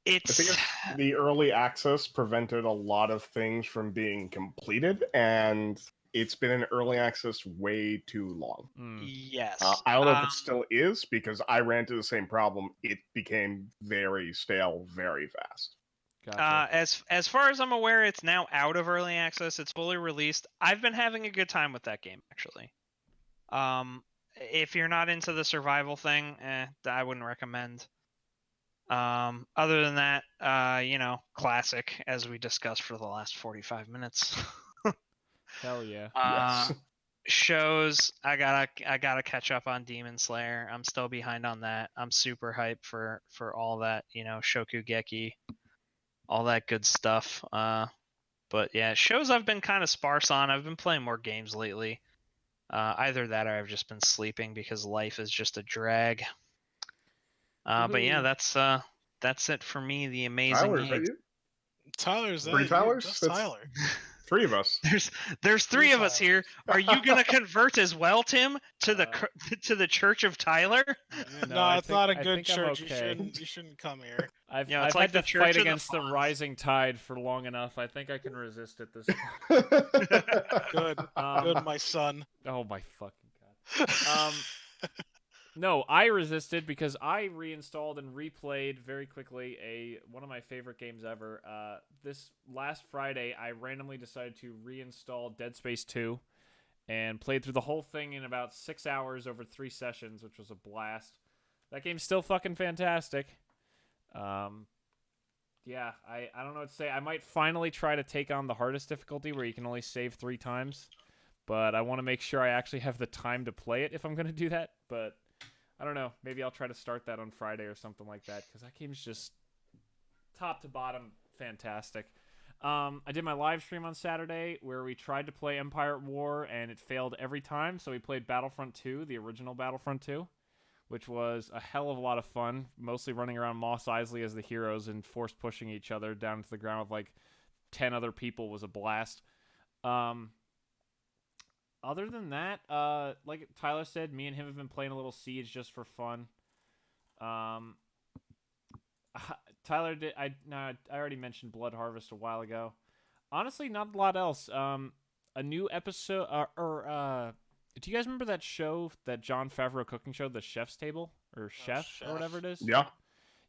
I think the early access prevented a lot of things from being completed, and it's been in early access way too long. Yes. I don't know if it still is, because I ran into the same problem. It became very stale very fast. Gotcha. As far as I'm aware, it's now out of early access. It's fully released. I've been having a good time with that game, actually. If you're not into the survival thing, I wouldn't recommend. Other than that, classic, as we discussed for the last 45 minutes. Hell yeah. Yes. Shows, I gotta catch up on Demon Slayer. I'm still behind on that. I'm super hyped for all that, Shokugeki, all that good stuff. But yeah, shows I've been kind of sparse on. I've been playing more games lately. Either that or I've just been sleeping because life is just a drag. But yeah, that's it for me. The amazing. Tyler, is that you? Tyler's Three Tylers? That's That's Tyler. Three of us. There's three of us here. Are you gonna convert as well, Tim, to the Church of Tyler? No, it's not a good church. Okay. You shouldn't come here. I've like had the to Church fight of the against the Fonz. rising tide for long enough. I think I can resist it this Good, good, my son. Oh my fucking god. No, I resisted because I reinstalled and replayed very quickly one of my favorite games ever. This last Friday, I randomly decided to reinstall Dead Space 2 and played through the whole thing in about 6 hours over 3 sessions, which was a blast. That game's still fucking fantastic. Yeah, I don't know what to say. I might finally try to take on the hardest difficulty where you can only save 3 times, but I want to make sure I actually have the time to play it if I'm going to do that, but I don't know. Maybe I'll try to start that on Friday or something like that, because that game's just top to bottom fantastic. I did my live stream on Saturday where we tried to play Empire at War, and it failed every time, so we played Battlefront 2, the original Battlefront 2, which was a hell of a lot of fun, mostly running around Mos Eisley as the heroes and force pushing each other down to the ground with like 10 other people was a blast. Other than that, like Tyler said, me and him have been playing a little Siege just for fun. Tyler I already mentioned Blood Harvest a while ago. Honestly, not a lot else. A new episode, do you guys remember that show, that Jon Favreau cooking show, The Chef's Table or Chef or whatever it is? Yeah.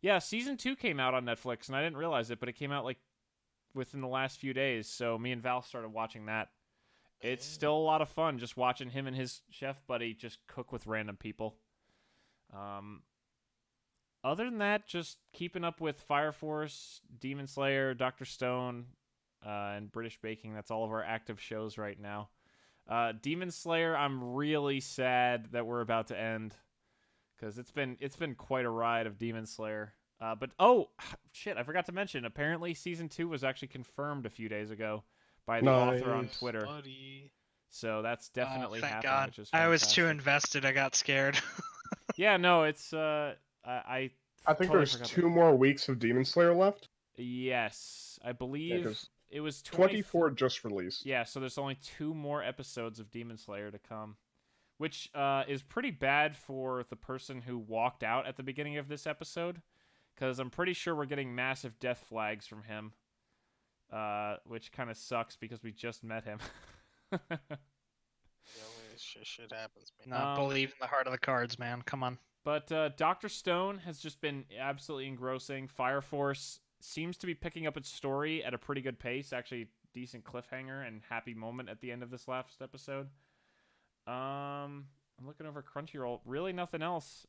Yeah, season 2 came out on Netflix, and I didn't realize it, but it came out like within the last few days. So me and Val started watching that. It's still a lot of fun just watching him and his chef buddy just cook with random people. Other than that, just keeping up with Fire Force, Demon Slayer, Dr. Stone, and British Baking. That's all of our active shows right now. Demon Slayer, I'm really sad that we're about to end, because it's been quite a ride of Demon Slayer. But oh shit, I forgot to mention. Apparently, season 2 was actually confirmed a few days ago by the author on Twitter. Buddy. So that's definitely thank happening, God. which is fantastic. I was too invested. I got scared. Yeah, no, it's I think totally there's forgot 2 more weeks of Demon Slayer left. Yes, I believe it was 24 just released. Yeah, so there's only 2 more episodes of Demon Slayer to come, which is pretty bad for the person who walked out at the beginning of this episode, because I'm pretty sure we're getting massive death flags from him, which kind of sucks because we just met him. Shit happens, man. Not believe in the heart of the cards, man. Come on. But Dr. Stone has just been absolutely engrossing. Fire Force seems to be picking up its story at a pretty good pace. Actually, decent cliffhanger and happy moment at the end of this last episode. I'm looking over Crunchyroll. Really nothing else.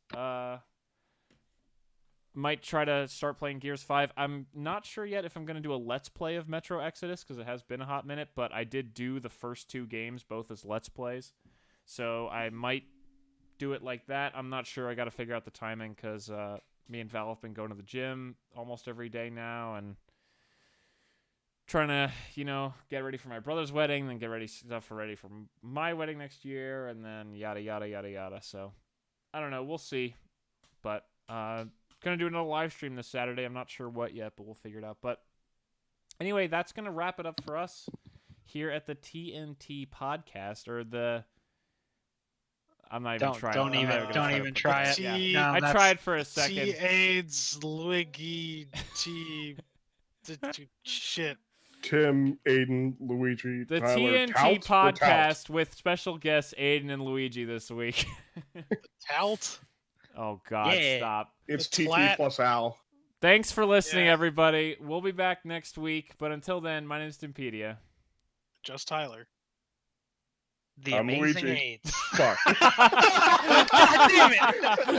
might try to start playing Gears 5. I'm not sure yet if I'm going to do a Let's Play of Metro Exodus, because it has been a hot minute, but I did do the first 2 games, both as Let's Plays. So I might do it like that. I'm not sure. I got to figure out the timing, because me and Val have been going to the gym almost every day now, and trying to, get ready for my brother's wedding, then get ready for my wedding next year, and then yada, yada, yada, yada. So I don't know. We'll see. But gonna do another live stream this Saturday. I'm not sure what yet, but we'll figure it out. But anyway, that's gonna wrap it up for us here at the TNT podcast, or the. I'm not even trying. Don't even try it. Yeah. I tried for a second. AIDS, Luigi, shit. Tim, Aidan, Luigi, The Tyler, TNT Tout podcast with special guests Aidan and Luigi this week. Tout? Oh, God, Yeah. stop. It's The TT Tlat. plus Al. Thanks for listening, Yeah. everybody. We'll be back next week, but until then, my name is Timpedia. Just Tyler. The I'm amazing Luigi. AIDS. Fuck. God damn it!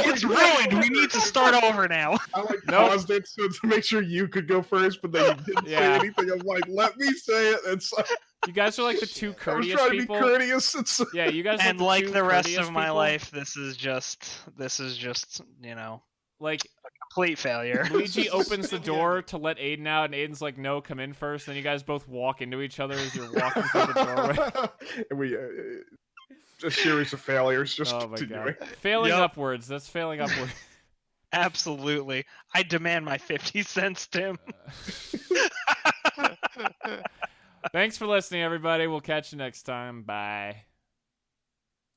It's ruined. We need to start over now. I Nope. paused it so to make sure you could go first, but then you didn't Yeah. say anything. I'm like, let me say it. It's like, You guys are like the 2 I was courteous trying people. to be courteous. It's Yeah, you guys And are like two the rest courteous of my people. life, this is just Like, complete failure. Luigi opens the door to let Aidan out, and Aidan's like, no, come in first. Then you guys both walk into each other as you're walking through the doorway. and we a series of failures. Just Oh, my continuing. God. Failing Yep. upwards. That's failing upwards. Absolutely. I demand my 50 cents, Tim. Thanks for listening, everybody. We'll catch you next time. Bye.